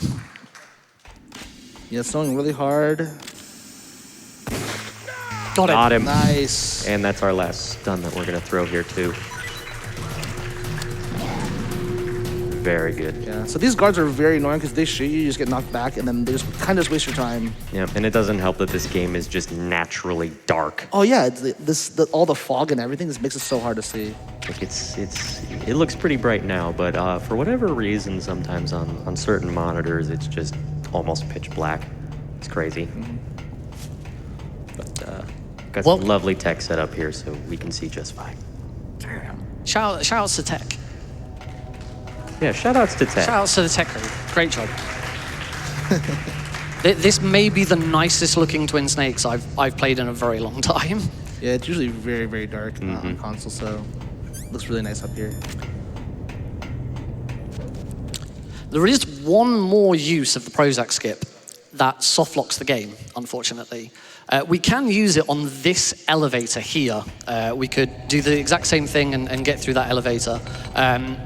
Yeah, it's snowing really hard. Got it. Got him. Nice. And that's our last stun that we're gonna throw here too. Very good. Yeah, so these guards are very annoying because they shoot you, you just get knocked back, and then they just kind of just waste your time. Yeah, and it doesn't help that this game is just naturally dark. Oh yeah, all the fog and everything just makes it so hard to see. Like it looks pretty bright now, but for whatever reason, sometimes on certain monitors, it's just almost pitch black. It's crazy. But got some lovely tech set up here, so we can see just fine. Shout outs to tech. Yeah, shout outs to tech. Shout outs to the tech crew. Great job. This may be the nicest looking Twin Snakes I've played in a very long time. Yeah, it's usually very, very dark on console, so it looks really nice up here. There is one more use of the Prozac skip that soft locks the game, unfortunately. We can use it on this elevator here. We could do the exact same thing and get through that elevator,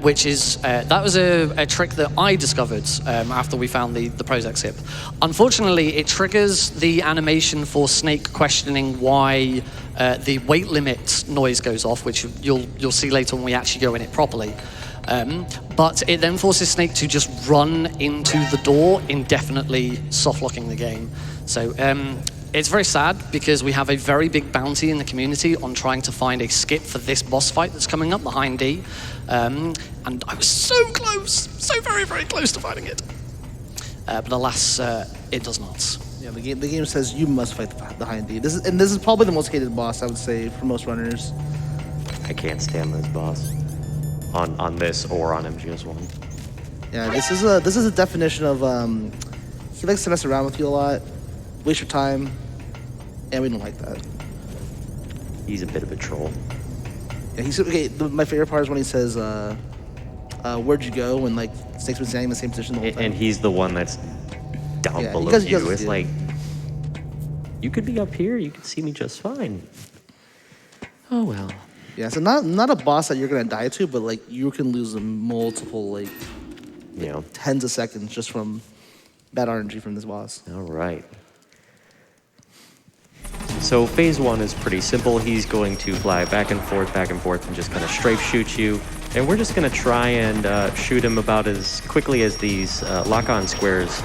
which is, that was a trick that I discovered after we found the Prozac skip. Unfortunately, it triggers the animation for Snake questioning why the weight limit noise goes off, which you'll see later when we actually go in it properly. But it then forces Snake to just run into the door, indefinitely soft-locking the game. So it's very sad because we have a very big bounty in the community on trying to find a skip for this boss fight that's coming up, the Hind D. And I was so close, so very, very close to finding it. But alas, it does not. Yeah, the game says you must fight the Hind D. This is probably the most hated boss, I would say, for most runners. I can't stand this boss on this or on MGS1. Yeah, this is a definition of he likes to mess around with you a lot, waste your time, and we don't like that. He's a bit of a troll. Yeah, he's okay. My favorite part is when he says, "Where'd you go?" When like Snake's been standing in the same position the whole time. And he's the one that's down Yeah, below he you. does, It's yeah. like, you could be up here, you could see me just fine. Oh well. Yeah, so not a boss that you're gonna die to, but like you can lose multiple like You know. tens of seconds just from bad RNG from this boss. All right. So phase one is pretty simple. He's going to fly back and forth, and just kind of strafe shoot you. And we're just going to try and shoot him about as quickly as these lock-on squares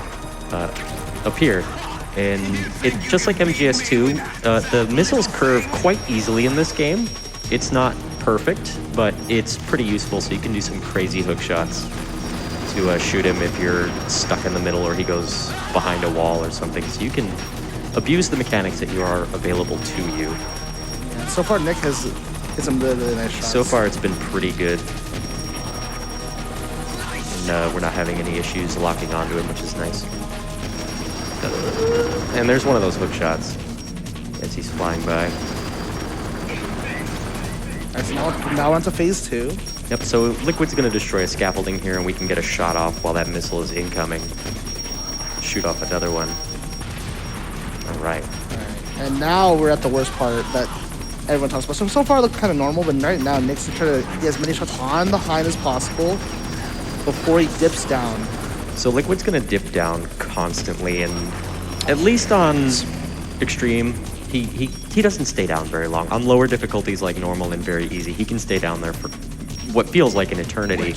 appear. And it just like MGS2, the missiles curve quite easily in this game. It's not perfect, but it's pretty useful, so you can do some crazy hook shots to shoot him if you're stuck in the middle or he goes behind a wall or something. So you can abuse the mechanics that you are available to you. Yeah, so far Nick has hit some really, really nice shots. So far it's been pretty good. And we're not having any issues locking onto him, which is nice. And there's one of those hook shots as he's flying by. Alright, so now we're on to phase 2. Yep, so Liquid's going to destroy a scaffolding here, and we can get a shot off while that missile is incoming. Shoot off another one. All right. And now we're at the worst part that everyone talks about. So far it looked kind of normal, but right now Nick's trying to get as many shots on the Hind as possible before he dips down. So Liquid's going to dip down constantly, and at least on Extreme, he doesn't stay down very long. On lower difficulties like normal and very easy, he can stay down there for what feels like an eternity.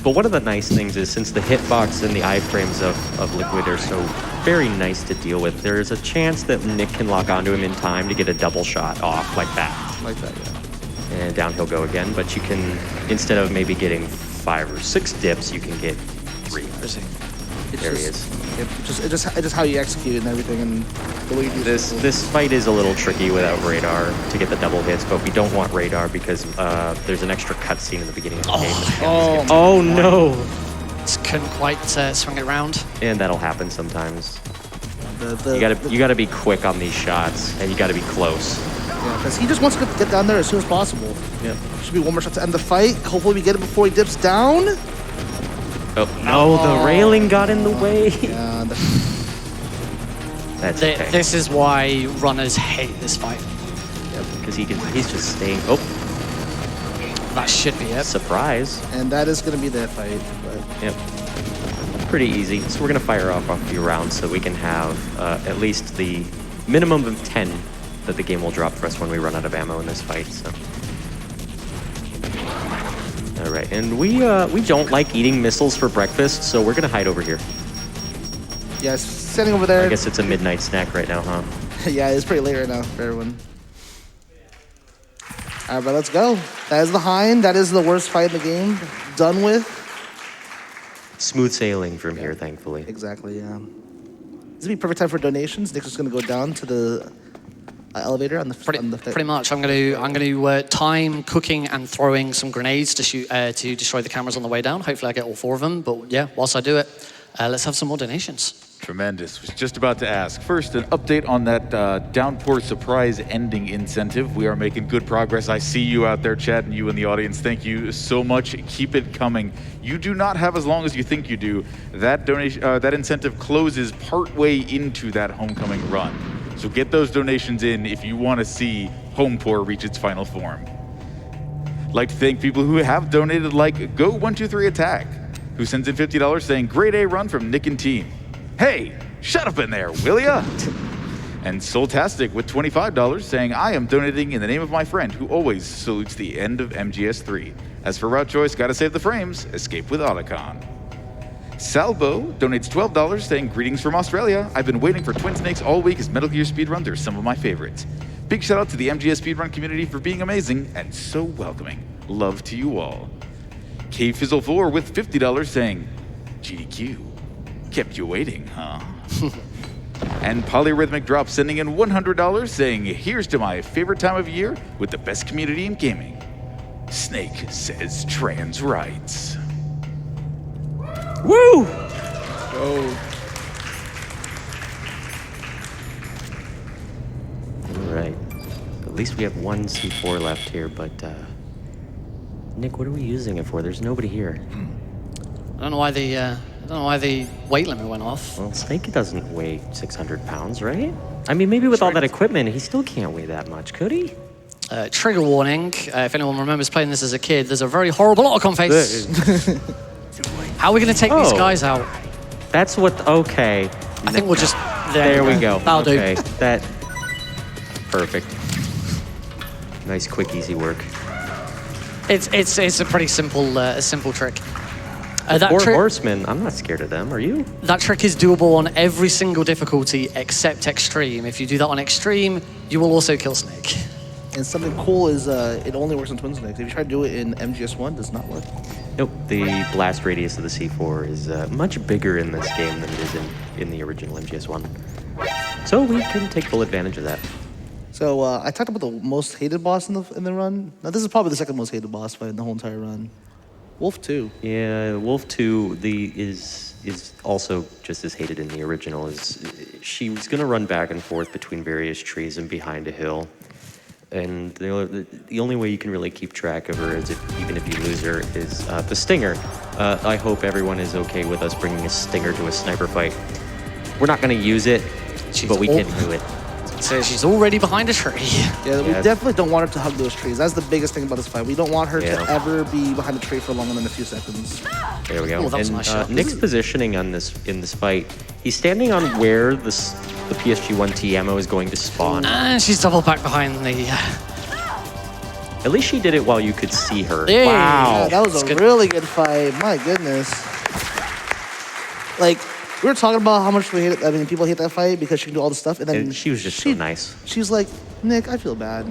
But one of the nice things is since the hitbox and the iframes of Liquid are so very nice to deal with, there's a chance that Nick can lock onto him in time to get a double shot off like that. Like that, yeah. And down he'll go again, but you can, instead of maybe getting 5 or 6 dips, you can get 3. There he is. It's just how you execute and everything, and the way you do This fight is a little tricky without radar to get the double hits, but we don't want radar because there's an extra cutscene in the beginning of the game. Oh no! Just couldn't quite swing it around. And that'll happen sometimes. You gotta be quick on these shots, and you gotta be close. Yeah, because he just wants to get down there as soon as possible. Yep. Should be one more shot to end the fight. Hopefully we get it before he dips down. Oh no! The railing got in the way. Yeah, That's okay. This is why runners hate this fight. Because he's just staying. Oh, That should be it. surprise! and that is going to be their fight. But Yep. Pretty easy. So we're gonna fire off a few rounds so we can have at least the minimum of 10 that the game will drop for us when we run out of ammo in this fight. So. All right. And we don't like eating missiles for breakfast, so we're gonna hide over here. Yeah, it's standing over there. I guess it's a midnight snack right now, huh? Yeah, it's pretty late right now for everyone. All right, but let's go. That is the Hind. That is the worst fight in the game. Done with. Smooth sailing from here, thankfully. Exactly, yeah. This would be perfect time for donations. Nick's just gonna go down to the elevator on the Pretty much. I'm going to time cooking and throwing some grenades to shoot to destroy the cameras on the way down. Hopefully, I get all 4 of them. But yeah, whilst I do it, let's have some more donations. Tremendous. Was just about to ask. First, an update on that Downpour surprise ending incentive. We are making good progress. I see you out there, Chad, and you in the audience. Thank you so much. Keep it coming. You do not have as long as you think you do. That donation, that incentive closes partway into that homecoming run. So get those donations in if you want to see Homepour reach its final form. Like to thank people who have donated, like Go123 Attack, who sends in $50 saying, "Grade A run from Nick and team." Hey, shut up in there, will ya? And Soultastic with $25 saying, "I am donating in the name of my friend who always salutes the end of MGS3. As for route choice, gotta save the frames, escape with Otacon." Salvo donates $12 saying, "Greetings from Australia. I've been waiting for Twin Snakes all week as Metal Gear speedruns are some of my favorites. Big shout out to the MGS speedrun community for being amazing and so welcoming. Love to you all." KFizzle4 with $50 saying, "GDQ, kept you waiting, huh?" And Polyrhythmic Drop sending in $100 saying, "Here's to my favorite time of year with the best community in gaming. Snake says trans rights." Woo! Oh. All right. At least we have one C4 left here, but Nick, what are we using it for? There's nobody here. I don't know why the weight limit went off. Well, Snake doesn't weigh 600 pounds, right? I mean, maybe with all that equipment, he still can't weigh that much, could he? Trigger warning, if anyone remembers playing this as a kid, there's a very horrible Otacon face. How are we going to take these guys out? That's what, okay. I think we'll just... There we go. That'll okay. do. That, perfect. Nice, quick, easy work. It's a pretty simple trick. Four horsemen, I'm not scared of them, are you? That trick is doable on every single difficulty except extreme. If you do that on extreme, you will also kill Snake. And something cool is it only works on Twin Snakes. If you try to do it in MGS1, it does not work. Nope, the blast radius of the C4 is much bigger in this game than it is in the original MGS1. So we can take full advantage of that. So I talked about the most hated boss in the run. Now this is probably the second most hated boss fight in the whole entire run. Wolf 2. Yeah, Wolf 2 is also just as hated in the original. She was going to run back and forth between various trees and behind a hill. And the only way you can really keep track of her, is even if you lose her, is the Stinger. I hope everyone is okay with us bringing a Stinger to a sniper fight. We're not going to use it, but we can do it. So she's already behind a tree. Yeah, we definitely don't want her to hug those trees. That's the biggest thing about this fight. We don't want her to ever be behind a tree for longer than a few seconds. There we go. Oh, that was a nice shot. Nick's positioning in this fight, he's standing on where the PSG-1T ammo is going to spawn. And she's double back behind the... At least she did it while you could see her. Yeah. Wow. Yeah, that was a really good fight. My goodness. Like, we were talking about how much people hate that fight because she can do all the stuff, and then she was just so nice. She was like, "Nick, I feel bad.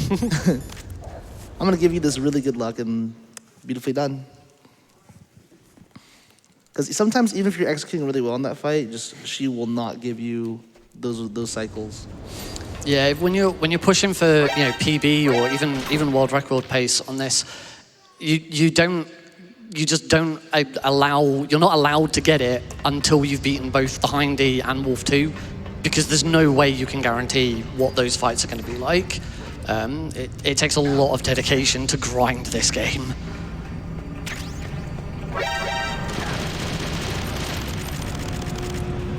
I'm gonna give you this really good luck and beautifully done." Because sometimes, even if you're executing really well in that fight, she will not give you those cycles. Yeah, when you're pushing for PB or even world record pace on this, you're not allowed to get it until you've beaten both the Hindy and Wolf 2, because there's no way you can guarantee what those fights are going to be like. It takes a lot of dedication to grind this game.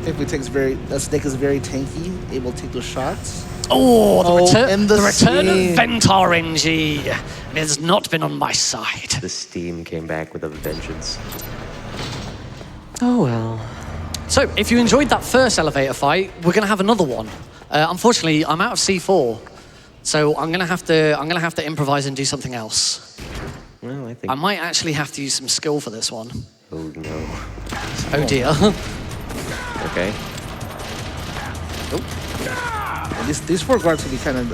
Snake is very tanky, able to take those shots. Oh, the return of steam. Ventar NG. It has not been on my side. The steam came back with a vengeance. Oh well. So, if you enjoyed that first elevator fight, we're going to have another one. Unfortunately, I'm out of C4, so I'm going to have to improvise and do something else. Well, I think. I might actually have to use some skill for this one. Oh no. Oh dear. Okay. These 4 guards can be kind of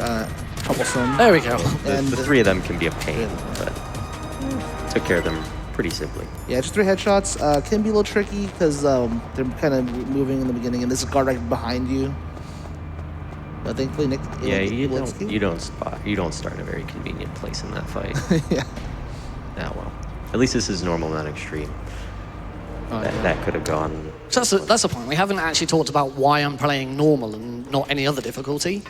troublesome. There we go. The, And the 3 of them can be a pain, but took care of them pretty simply. yeah, just 3 headshots can be a little tricky because they're kind of moving in the beginning, and there's a guard right behind you. But thankfully, Nick. Yeah, you don't start in a very convenient place in that fight. Yeah. Ah, well. At least this is normal, not extreme. Oh, That could have gone. So that's the point. We haven't actually talked about why I'm playing normal and not any other difficulty.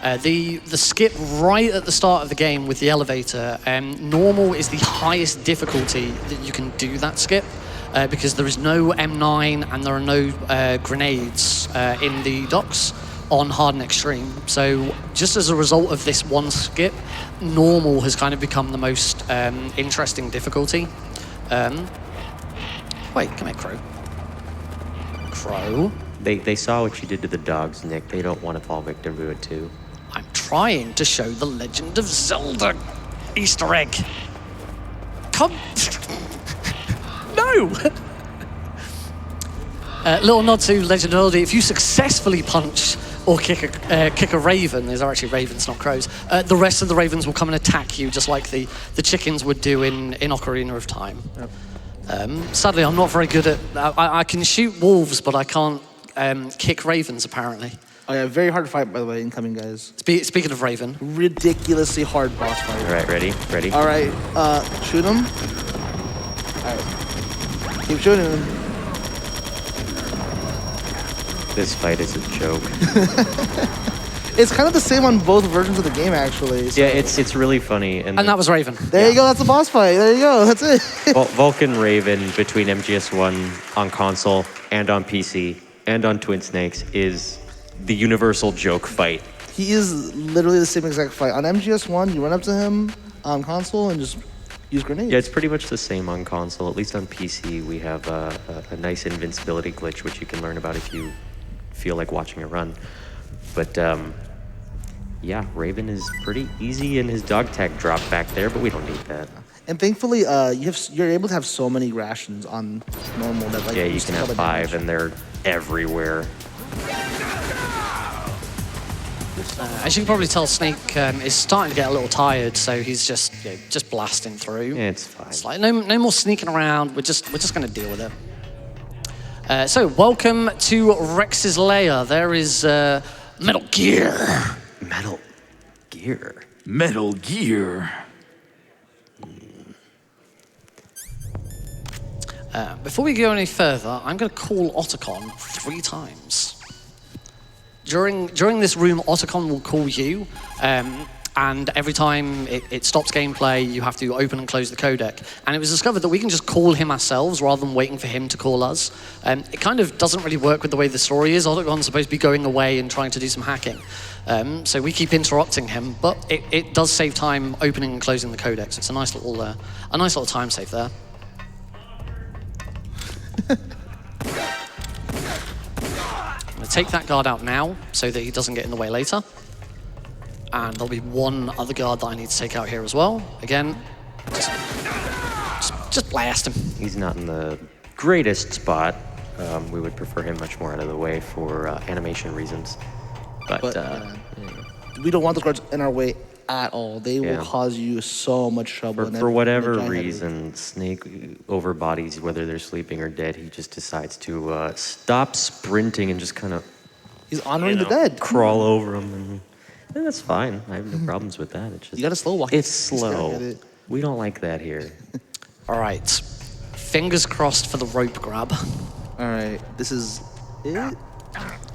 The skip right at the start of the game with the elevator, normal is the highest difficulty that you can do that skip because there is no M9 and there are no grenades in the docks on hard and extreme. So just as a result of this one skip, normal has kind of become the most interesting difficulty. Wait, come here, Crow. Crow? They saw what you did to the dogs, Nick. They don't want to fall victim to it too. I'm trying to show the Legend of Zelda Easter egg. Come. No! Little nod to Legend of Zelda. If you successfully punch or kick a raven, these are actually ravens, not crows, the rest of the ravens will come and attack you just like the chickens would do in Ocarina of Time. Yep. Sadly, I'm not very good at... I can shoot wolves, but I can't kick ravens, apparently. Oh yeah, very hard fight, by the way, incoming guys. Speaking of raven. Ridiculously hard boss fight. All right, ready? All right, shoot him. All right, keep shooting him. This fight is a joke. It's kind of the same on both versions of the game, actually. So. Yeah, it's really funny. And that was Raven. There you go, that's the boss fight. There you go, that's it. Vulcan Raven between MGS1 on console and on PC and on Twin Snakes is the universal joke fight. He is literally the same exact fight. On MGS1, you run up to him on console and just use grenades. Yeah, it's pretty much the same on console. At least on PC, we have a nice invincibility glitch, which you can learn about if you feel like watching a run. But yeah, Raven is pretty easy, and his dog tag dropped back there, but we don't need that. And thankfully, you're able to have so many rations on normal that like. Yeah, you can have 5, and they're everywhere. As you can probably tell, Snake is starting to get a little tired, so he's just blasting through. Yeah, it's fine. It's like no more sneaking around. We're just going to deal with it. So welcome to Rex's lair. There is Metal Gear. Metal Gear. Metal Gear. Before we go any further, I'm going to call Otacon 3 times. During this room, Otacon will call you, and every time it stops gameplay, you have to open and close the codec. And it was discovered that we can just call him ourselves rather than waiting for him to call us. It kind of doesn't really work with the way the story is. Otacon's supposed to be going away and trying to do some hacking. So we keep interrupting him, but it does save time opening and closing the codec. So it's a nice little time save there. I'm going to take that guard out now so that he doesn't get in the way later. And there'll be one other guard that I need to take out here as well. Again, just blast him. He's not in the greatest spot. We would prefer him much more out of the way for animation reasons. But we don't want the guards in our way at all. They will cause you so much trouble. For whatever reason, Snake overbodies, whether they're sleeping or dead. He just decides to stop sprinting and just kind of... He's honoring the dead. Crawl over them. And that's fine. I have no problems with that. It's just, you got to slow walk. It's slow. We don't like that here. All right. Fingers crossed for the rope grab. All right. This is it?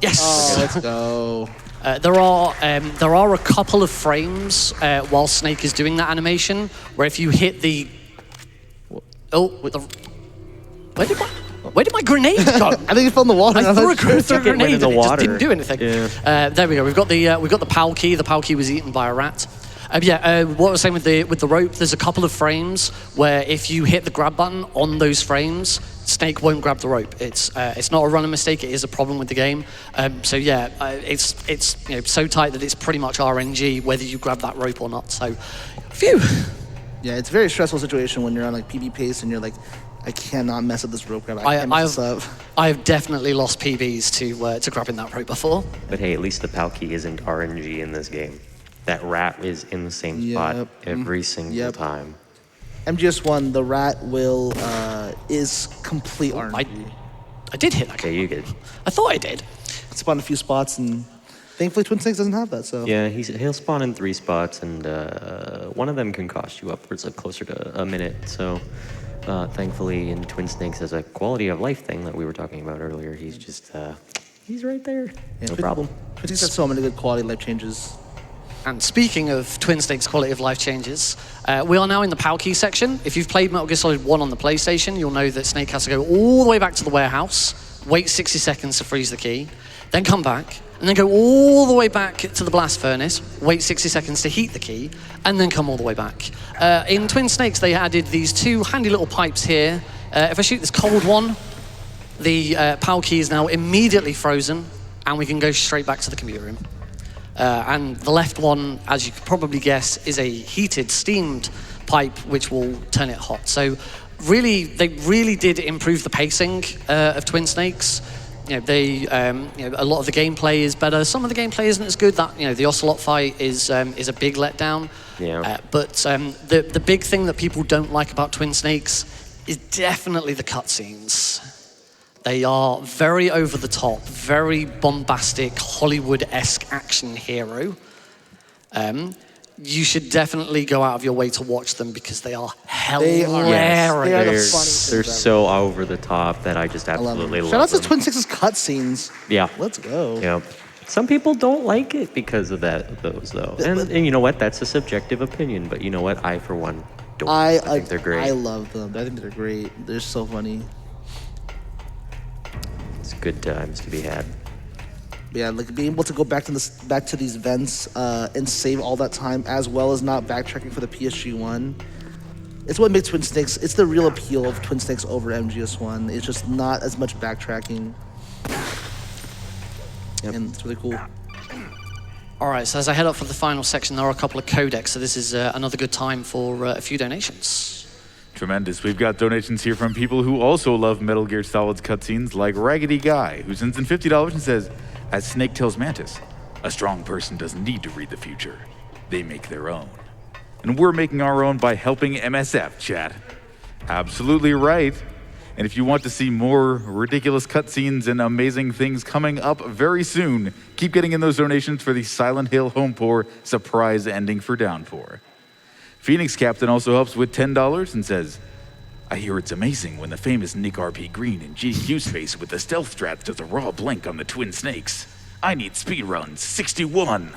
Yes. Oh, let's go. There are a couple of frames while Snake is doing that animation where if you hit the... Where did my grenade go? I think it fell in the water. I threw a grenade in the and it water. just didn't do anything. Yeah. There we go. We've got the PAL key. The PAL key was eaten by a rat. What I was saying with the rope, there's a couple of frames where if you hit the grab button on those frames, Snake won't grab the rope. It's not a running mistake. It is a problem with the game. It's so tight that it's pretty much RNG whether you grab that rope or not. So, phew. Yeah, it's a very stressful situation when you're on like PB pace and you're like, I cannot mess up this rope grab. I can't mess this up. I've definitely lost PBs to grabbing that rope before. But hey, at least the Palkey isn't RNG in this game. That rat is in the same spot every single time. MGS1, the rat is complete RNG. I did hit that. Okay, you good. I thought I did. It spawned a few spots, and thankfully Twin Snakes doesn't have that. So Yeah, he'll spawn in 3 spots, and one of them can cost you upwards of closer to a minute. So thankfully, in Twin Snakes, as a quality of life thing that we were talking about earlier, he's just he's right there. No problem. Twin Snakes has so many good quality life changes. And speaking of Twin Snakes quality of life changes, we are now in the Palkey section. If you've played Metal Gear Solid 1 on the PlayStation, you'll know that Snake has to go all the way back to the warehouse, wait 60 seconds to freeze the key, then come back, and then go all the way back to the blast furnace, wait 60 seconds to heat the key, and then come all the way back. In Twin Snakes, they added these 2 handy little pipes here. If I shoot this cold one, the Palkey is now immediately frozen, and we can go straight back to the computer room. And the left one, as you could probably guess, is a heated, steamed pipe which will turn it hot. So really, they really did improve the pacing of Twin Snakes. You know, a lot of the gameplay is better. Some of the gameplay isn't as good. That, the Ocelot fight is a big letdown. Yeah. But the big thing that people don't like about Twin Snakes is definitely the cutscenes. They are very over the top, very bombastic, Hollywood-esque action hero. You should definitely go out of your way to watch them because they are hilarious. They are the funniest They're things ever. so over the top that I just absolutely love Shout out to them. Twin Snakes' cutscenes. Yeah. Let's go. Yeah. Some people don't like it because of those though. And you know what? That's a subjective opinion. But you know what? I, for one, don't. I think they're great. I love them. I think they're great. They're so funny. It's good times to be had. Yeah, like being able to go back to these vents and save all that time, as well as not backtracking for the PSG one. It's what makes Twin Snakes. It's the real appeal of Twin Snakes over MGS1. It's just not as much backtracking. Yep. And it's really cool. All right, so as I head up for the final section, there are a couple of codecs, so this is another good time for a few donations. Tremendous. We've got donations here from people who also love Metal Gear Solid's cutscenes, like Raggedy Guy, who sends in $50 and says, as Snake tells Mantis, a strong person doesn't need to read the future. They make their own. And we're making our own by helping MSF, chat. Absolutely right. And if you want to see more ridiculous cutscenes and amazing things coming up very soon, keep getting in those donations for the Silent Hill Homepour surprise ending for Downpour. Phoenix Captain also helps with $10 and says, I hear it's amazing when the famous NickRPGreen in GQ space with the stealth strats does a raw blink on the Twin Snakes. I need speedruns 61.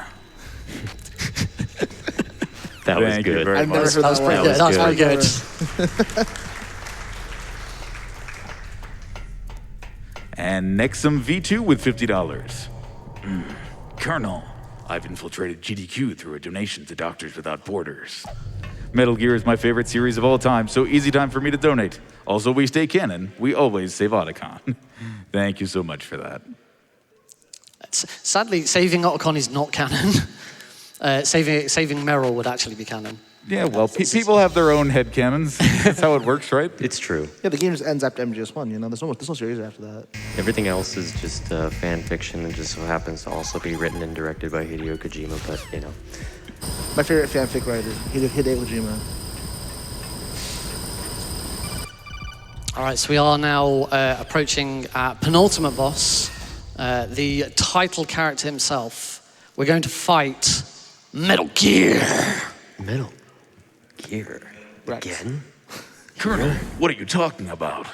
That was Thank you good. very I've never much. heard that one. That was pretty good. And Nexum V2 with $50. Colonel, I've infiltrated GDQ through a donation to Doctors Without Borders. Metal Gear is my favorite series of all time, so easy time for me to donate. Also, we stay canon. We always save Otacon. Thank you so much for that. Sadly, saving Otacon is not canon. Saving Meryl would actually be canon. Yeah, well, people have their own headcanons. That's how it works, right? It's true. Yeah, the game just ends after MGS1. There's no series after that. Everything else is just fan fiction and just so happens to also be written and directed by Hideo Kojima, but My favorite fanfic writer, Hideo Kojima. All right, so we are now approaching our penultimate boss, the title character himself. We're going to fight Metal Gear. Metal Gear. Right. Again? Colonel, what are you talking about?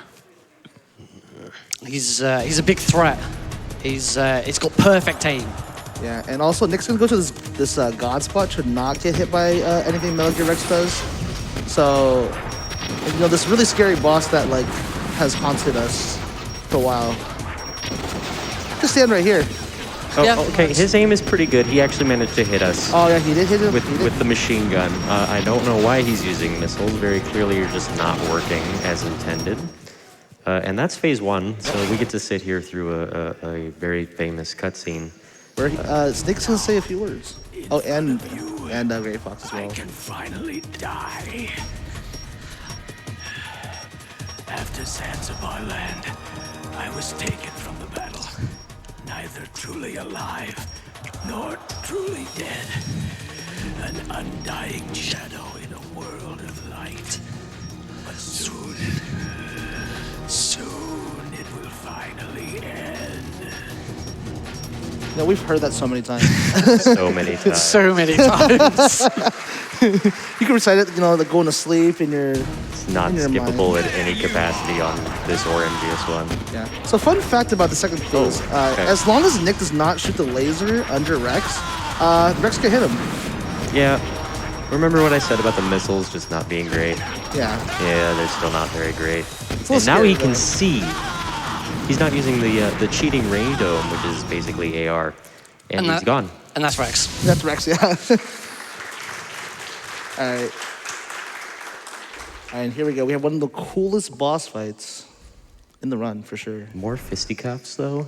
He's a big threat. He's got perfect aim. Yeah, and also Nick's gonna go to this God spot to not get hit by anything Metal Gear Rex does. So, this really scary boss that has haunted us for a while. Just stand right here. Oh, Yeah. okay, his aim is pretty good. He actually managed to hit us Oh yeah, he did hit him. with the machine gun. I don't know why he's using missiles. Very clearly, you're just not working as intended. And that's phase 1, so we get to sit here through a very famous cutscene. Where Nick's gonna say a few words. Oh, and And Gray Fox as well. I can finally die. After Zanzibar land, I was taken from the battle. Neither truly alive, nor truly dead. An undying shadow in a world of light. But soon it will finally end. No, we've heard that so many times. So many times. So many times. You can recite it, like going to sleep in your. It's not in your skippable mind. at any capacity on this or MGS one. Yeah. So fun fact about the second phase, okay. as long as Nick does not shoot the laser under Rex, Rex can hit him. Yeah. Remember what I said about the missiles just not being great? Yeah. Yeah, they're still not very great. little And now scary, he can though. see. He's not using the cheating rain dome, which is basically AR, and he's gone. And that's Rex. That's Rex, yeah. All right. And here we go. We have one of the coolest boss fights in the run, for sure. More fisticuffs, though.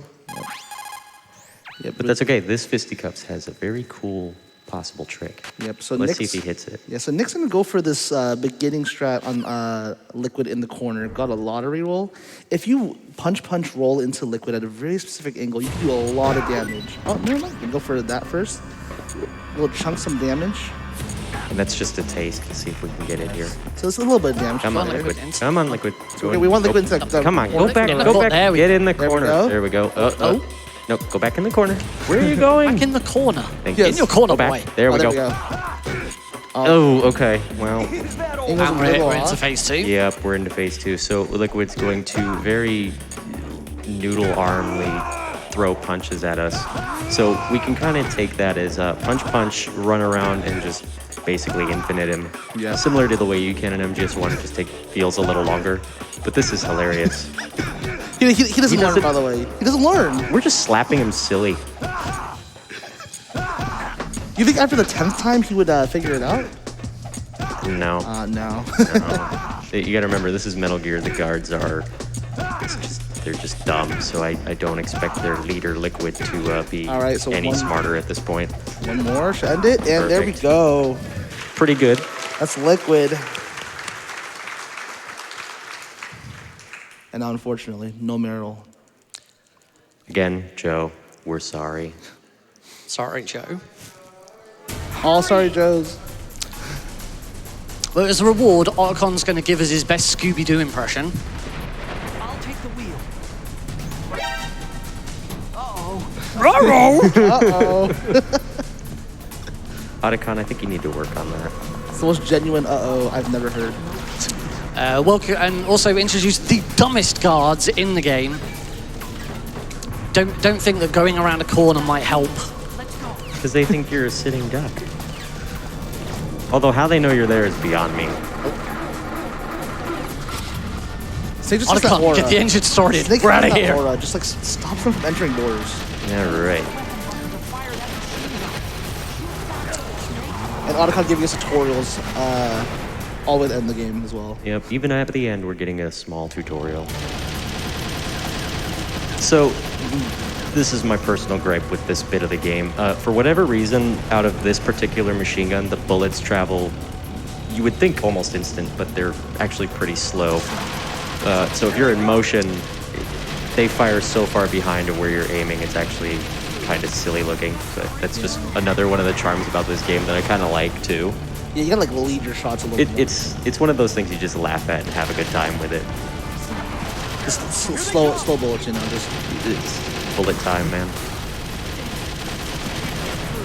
Yep, But that's okay. This fisticuffs has a very cool possible trick. Yep. So Let's see Nick's, if he hits it. Yeah. So Nick's gonna go for this beginning strat on Liquid in the corner. Got a lottery roll. If you punch roll into Liquid at a very specific angle, you can do a lot of damage. Oh no, no. You can go for that first. We'll chunk some damage. And that's just a taste. Let's see if we can get it here. So it's a little bit of damage. Come on, there. Liquid. Come on, Liquid. Okay, we want Liquid to Come on, go back. in the Go corner. back. There we Get go. in the There we corner. go. There we go. Oh. No, go back in the corner. Where are you going? Back in the corner. Thank Yes. In your corner, Go back. boy. There we There go. we go. Oh, okay. Well, Angles And a little we're into off. phase 2. yep, we're into phase 2. So Liquid's going to very noodle armly throw punches at us. So we can kind of take that as punch, run around, and just basically infinite him. Yeah. Similar to the way you can in MGS1, it just feels a little longer. But this is hilarious. He doesn't learn, doesn't- by the way. He doesn't learn. We're just slapping him silly. You think after the 10th time he would figure it out? No. No. You gotta remember, this is Metal Gear. The guards are, they're just dumb. So I don't expect their leader Liquid to be All right, so any one- smarter at this point. One more should end it, and there we Perfect. go. Pretty good. That's Liquid. And now, unfortunately, no Meryl. Again, Joe, we're sorry. Sorry, Joe. All sorry, Joes. But as a reward, Archon's going to give us his best Scooby-Doo impression. I'll take the wheel. Otacon, I think you need to work on that. It's the most genuine uh-oh I've never heard. Welcome, and also introduce the dumbest guards in the game. Don't think that going around a corner might help. Because they think you're a sitting duck. Although how they know you're there is beyond me. Snake just has that Otacon, aura. get the engine started. Snake We're has out of that here. aura. Just like stop them from entering doors. Yeah, right. And Otacon giving us tutorials all the way to end the game as well. Yep, even at the end, we're getting a small tutorial. So, this is my personal gripe with this bit of the game. For whatever reason, out of this particular machine gun, the bullets travel, you would think almost instant, but they're actually pretty slow. So if you're in motion, they fire so far behind of where you're aiming, it's actually kind of silly looking. But that's just another one of the charms about this game that I kind of like too. Yeah, you gotta like lead your shots a little bit. It's one of those things you just laugh at and have a good time with it. Just slow bullets, just It's bullet time, man.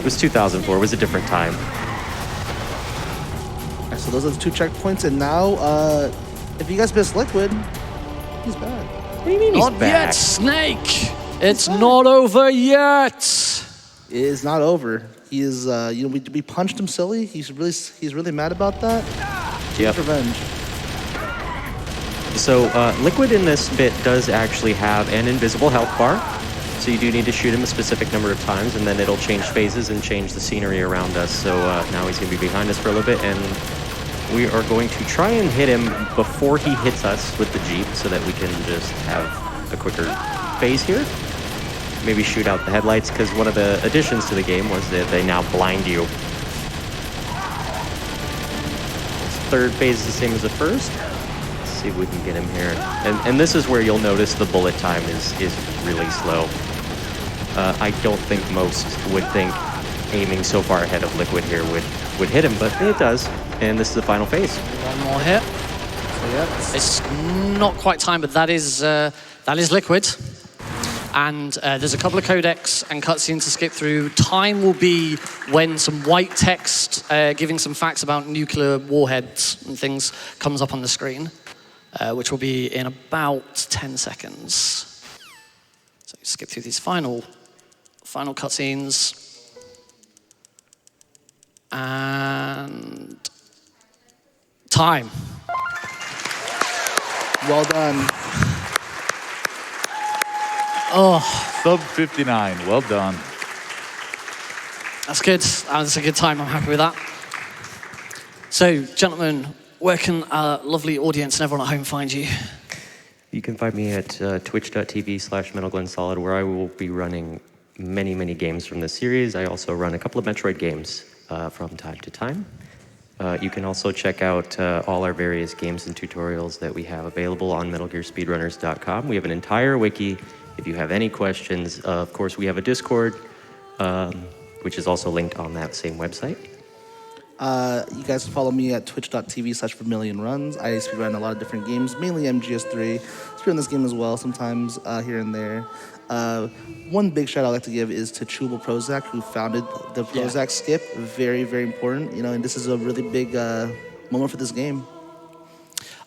It was 2004. It was a different time. Alright, so those are the 2 checkpoints, and now if you guys miss Liquid, he's back. What do you mean Not yet, Snake. It's not over yet. It is not over. He is, we punched him silly. He's really mad about that. Yep. Revenge. So Liquid in this bit does actually have an invisible health bar. So you do need to shoot him a specific number of times, and then it'll change phases and change the scenery around us. So now he's going to be behind us for a little bit, and we are going to try and hit him before he hits us with the Jeep so that we can just have a quicker phase here. Maybe shoot out the headlights, because one of the additions to the game was that they now blind you. third phase is the same as the first. Let's see if we can get him here. And this is where you'll notice the bullet time is really slow. I don't think most would think aiming so far ahead of Liquid here would hit him, but it does. And this is the final phase. One more hit. So yeah, It's not quite time, but that is Liquid. And there's a couple of codecs and cutscenes to skip through. Time will be when some white text giving some facts about nuclear warheads and things comes up on the screen, which will be in about 10 seconds. So skip through these final cutscenes. And time. well done. Oh, Sub 59. Well done. that's good. That's a good time. I'm happy with that. So, gentlemen, where can our lovely audience and everyone at home find you? You can find me at twitch.tv/metalglennsolid, where I will be running many games from this series. I also run a couple of Metroid games from time to time. You can also check out all our various games and tutorials that we have available on metalgearspeedrunners.com. We have an entire wiki. If you have any questions, of course, we have a Discord, which is also linked on that same website. You guys can follow me at twitch.tv/vermillionruns. I speedrun a lot of different games, mainly MGS3. Speedrun this game as well sometimes here and there. One big shout I'd like to give is to Chewable Prozac, who founded the Prozac skip. Very, very important, and this is a really big moment for this game.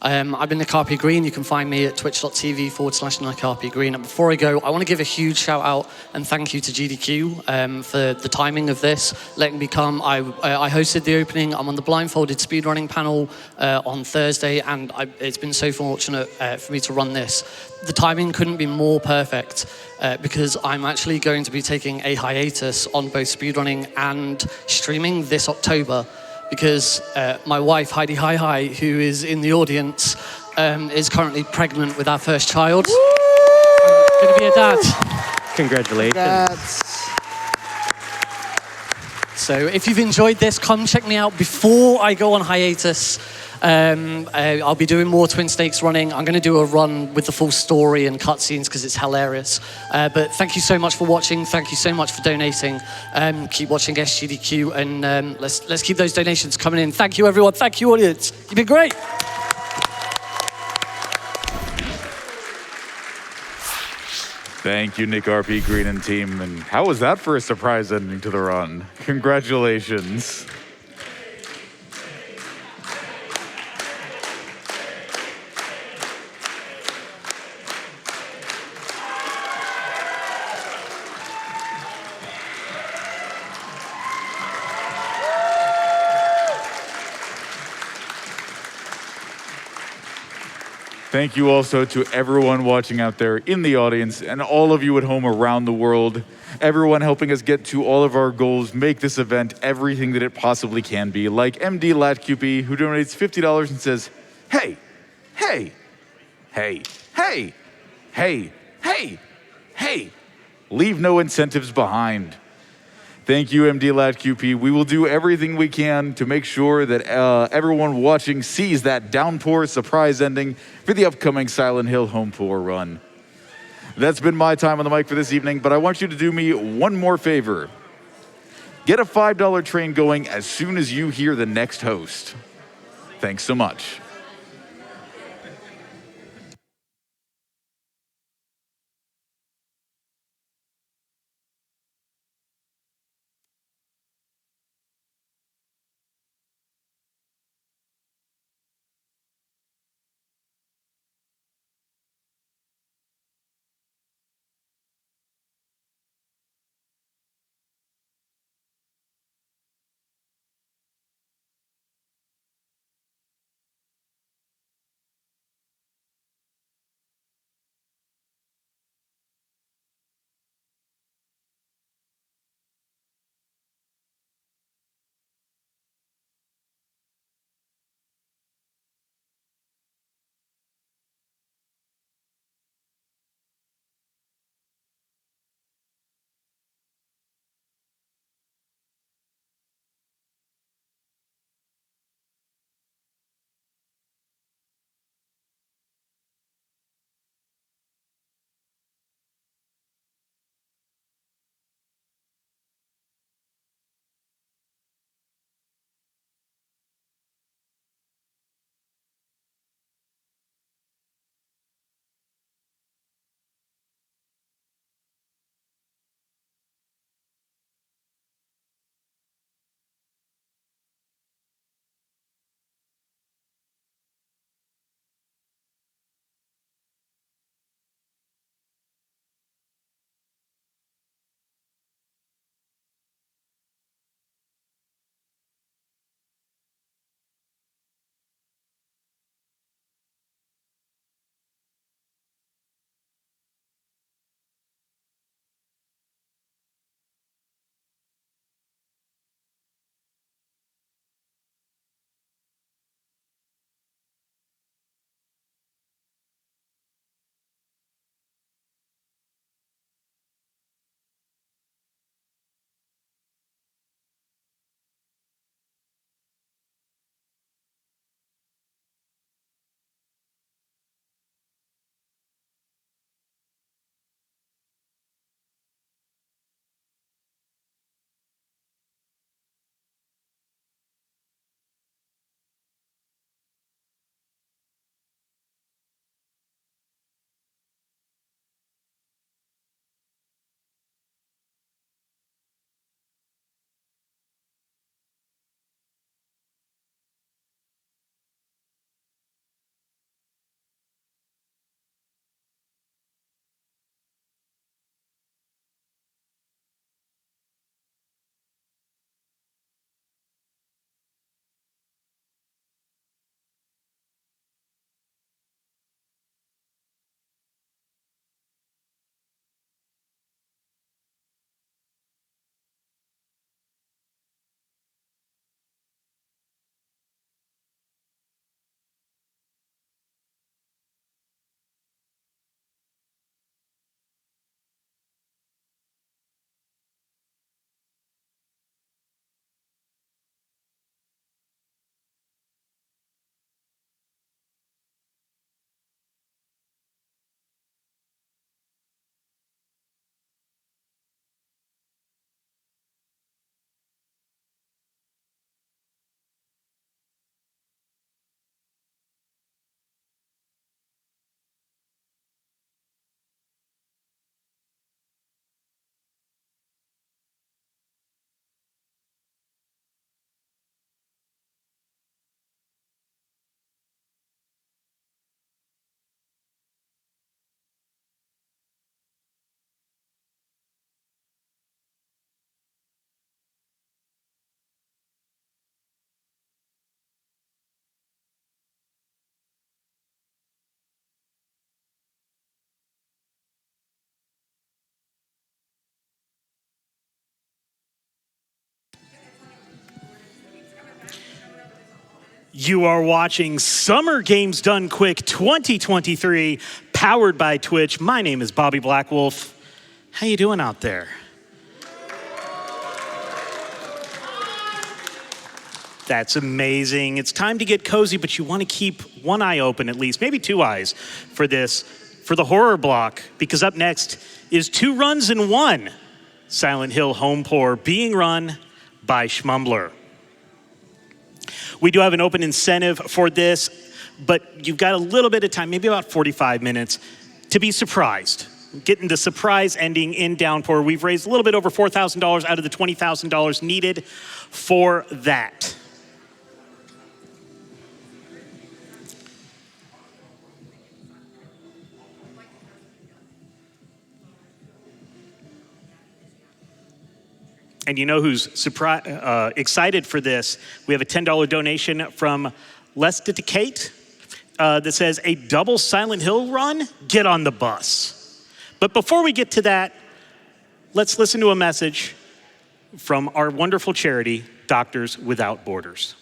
I've been NickRPGreen. You can find me at twitch.tv/NickRPGreen. And before I go, I want to give a huge shout out and thank you to GDQ for the timing of this, letting me come. I hosted the opening. I'm on the blindfolded speedrunning panel on Thursday, and it's been so fortunate for me to run this. The timing couldn't be more perfect because I'm actually going to be taking a hiatus on both speedrunning and streaming this October. Because my wife, Heidi Hi, who is in the audience, is currently pregnant with our first child. I'm going to be a dad. Congratulations. That's So if you've enjoyed this, come check me out before I go on hiatus. I'll be doing more Twin Snakes running. I'm going to do a run with the full story and cutscenes because it's hilarious. But thank you so much for watching. Thank you so much for donating. Keep watching SGDQ and let's keep those donations coming in. Thank you, everyone. Thank you, audience. You've been great. Thank you, NickRPGreen and team. And how was that for a surprise ending to the run? Congratulations. Thank you also to everyone watching out there in the audience and all of you at home around the world. Everyone helping us get to all of our goals, make this event everything that it possibly can be. Like MD LatQP, who donates $50 and says, hey, hey, hey, hey, hey, hey, hey, leave no incentives behind. Thank you, MD LatQP. We will do everything we can to make sure that everyone watching sees that downpour surprise ending for the upcoming Silent Hill Home Tour run. That's been my time on the mic for this evening, but I want you to do me one more favor. Get a $5 train going as soon as you hear the next host. Thanks so much. You are watching Summer Games Done Quick 2023, powered by Twitch. My name is Bobby Blackwolf. How you doing out there? That's amazing. It's time to get cozy, but you want to keep one eye open at least, maybe two eyes for the horror block, because up next is 2 runs in 1. Silent Hill Homepour being run by Schmumbler. We do have an open incentive for this, but you've got a little bit of time, maybe about 45 minutes, to be surprised. Getting the surprise ending in Downpour. We've raised a little bit over $4,000 out of the $20,000 needed for that. And you know who's excited for this? We have a $10 donation from Les Dedicate that says, a double Silent Hill run? Get on the bus. But before we get to that, let's listen to a message from our wonderful charity, Doctors Without Borders.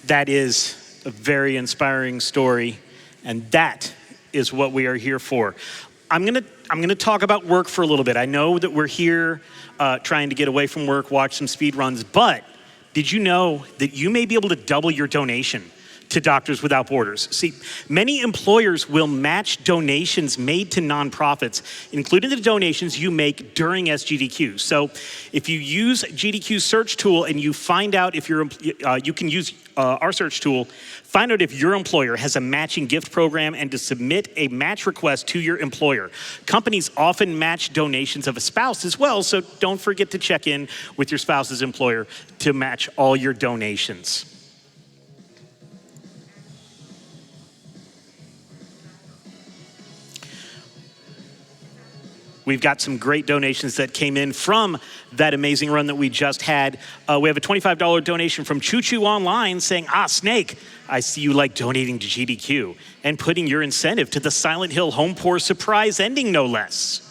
That is a very inspiring story, and that is what we are here for. I'm gonna talk about work for a little bit. I know that we're here trying to get away from work, watch some speed runs, but did you know that you may be able to double your donation to Doctors Without Borders? See, many employers will match donations made to nonprofits, including the donations you make during SGDQ. So if you use GDQ's search tool and you find out if you can use our search tool, find out if your employer has a matching gift program and to submit a match request to your employer. Companies often match donations of a spouse as well, so don't forget to check in with your spouse's employer to match all your donations. We've got some great donations that came in from that amazing run that we just had. We have a $25 donation from Choo Choo Online saying, Snake, I see you like donating to GDQ and putting your incentive to the Silent Hill Home Pour surprise ending, no less.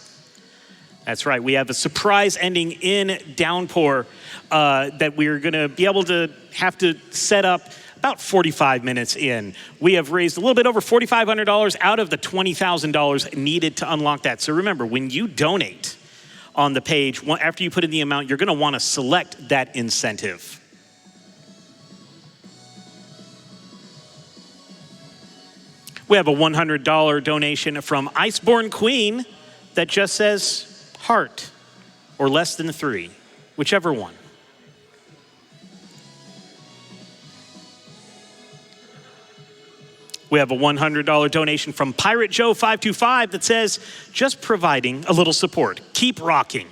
That's right, we have a surprise ending in Downpour that we're gonna be able to have to set up about 45 minutes in. We have raised a little bit over $4,500 out of the $20,000 needed to unlock that. So remember, when you donate on the page, after you put in the amount, you're gonna wanna select that incentive. We have a $100 donation from Iceborne Queen that just says heart or less than 3, whichever one. We have a $100 donation from Pirate Joe 525 that says, just providing a little support. Keep rocking.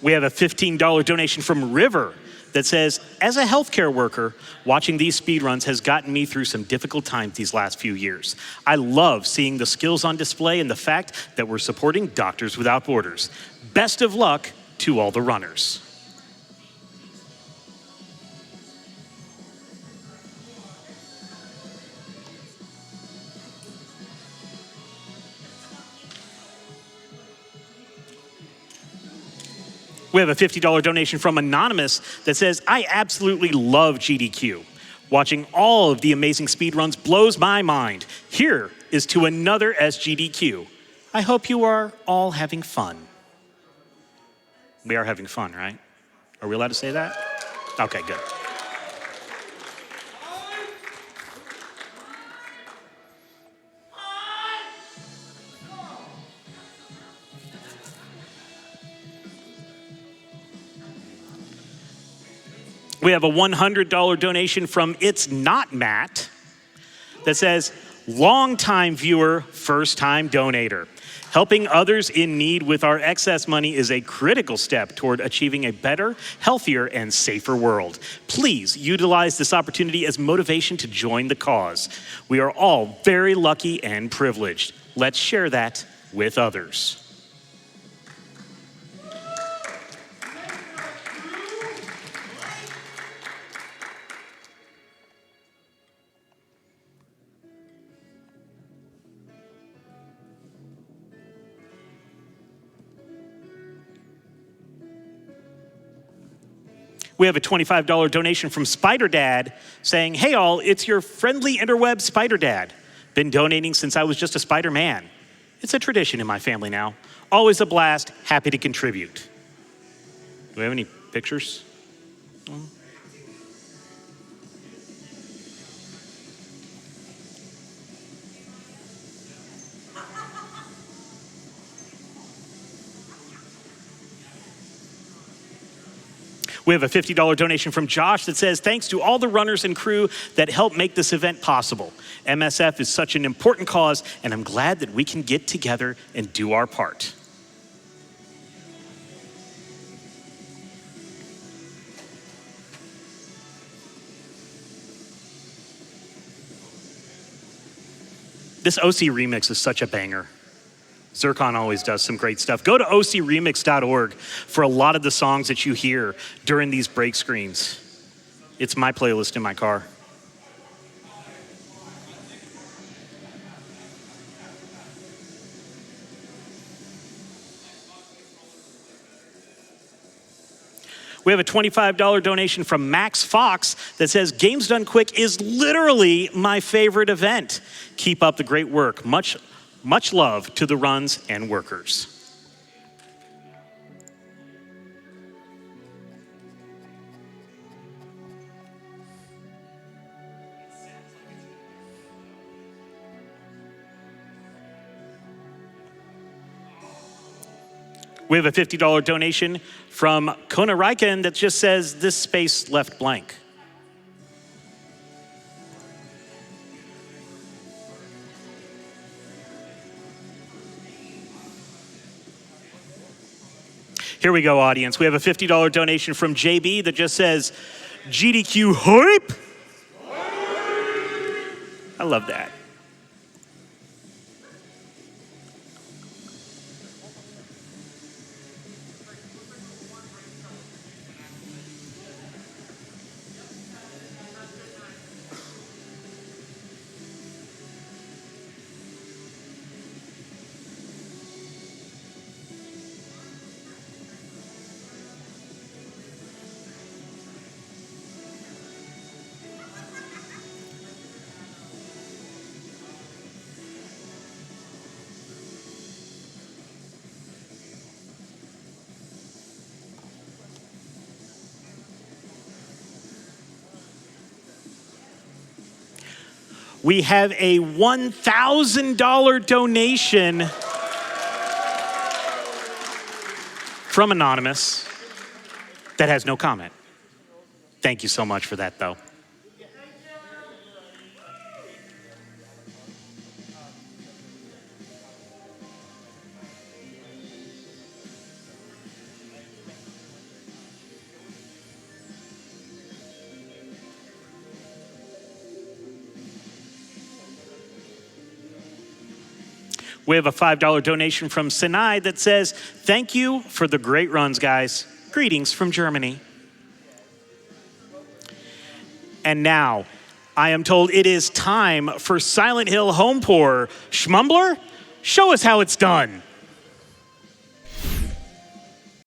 We have a $15 donation from River that says, as a healthcare worker, watching these speedruns has gotten me through some difficult times these last few years. I love seeing the skills on display and the fact that we're supporting Doctors Without Borders. Best of luck to all the runners. We have a $50 donation from Anonymous that says, I absolutely love GDQ. Watching all of the amazing speedruns blows my mind. Here is to another SGDQ. I hope you are all having fun. We are having fun, right? Are we allowed to say that? Okay, good. We have a $100 donation from It's Not Matt that says, longtime viewer, first time donator. Helping others in need with our excess money is a critical step toward achieving a better, healthier, and safer world. Please utilize this opportunity as motivation to join the cause. We are all very lucky and privileged. Let's share that with others. We have a $25 donation from Spider Dad saying, hey all, it's your friendly interweb Spider Dad. Been donating since I was just a Spider-Man. It's a tradition in my family now. Always a blast, happy to contribute. Do we have any pictures? We have a $50 donation from Josh that says, thanks to all the runners and crew that help make this event possible. MSF is such an important cause, and I'm glad that we can get together and do our part. This OC remix is such a banger. Zircon always does some great stuff. Go to ocremix.org for a lot of the songs that you hear during these break screens. It's my playlist in my car. We have a $25 donation from Max Fox that says, Games Done Quick is literally my favorite event. Keep up the great work. Much love to the runs and workers. We have a $50 donation from Kona Raiken that just says, this space left blank. Here we go, audience. We have a $50 donation from JB that just says, GDQ hype? I love that. We have a $1,000 donation from Anonymous that has no comment. Thank you so much for that, though. We have a $5 donation from Sinai that says, thank you for the great runs, guys. Greetings from Germany. And now, I am told it is time for Silent Hill Home Pour. Schmumbler, show us how it's done.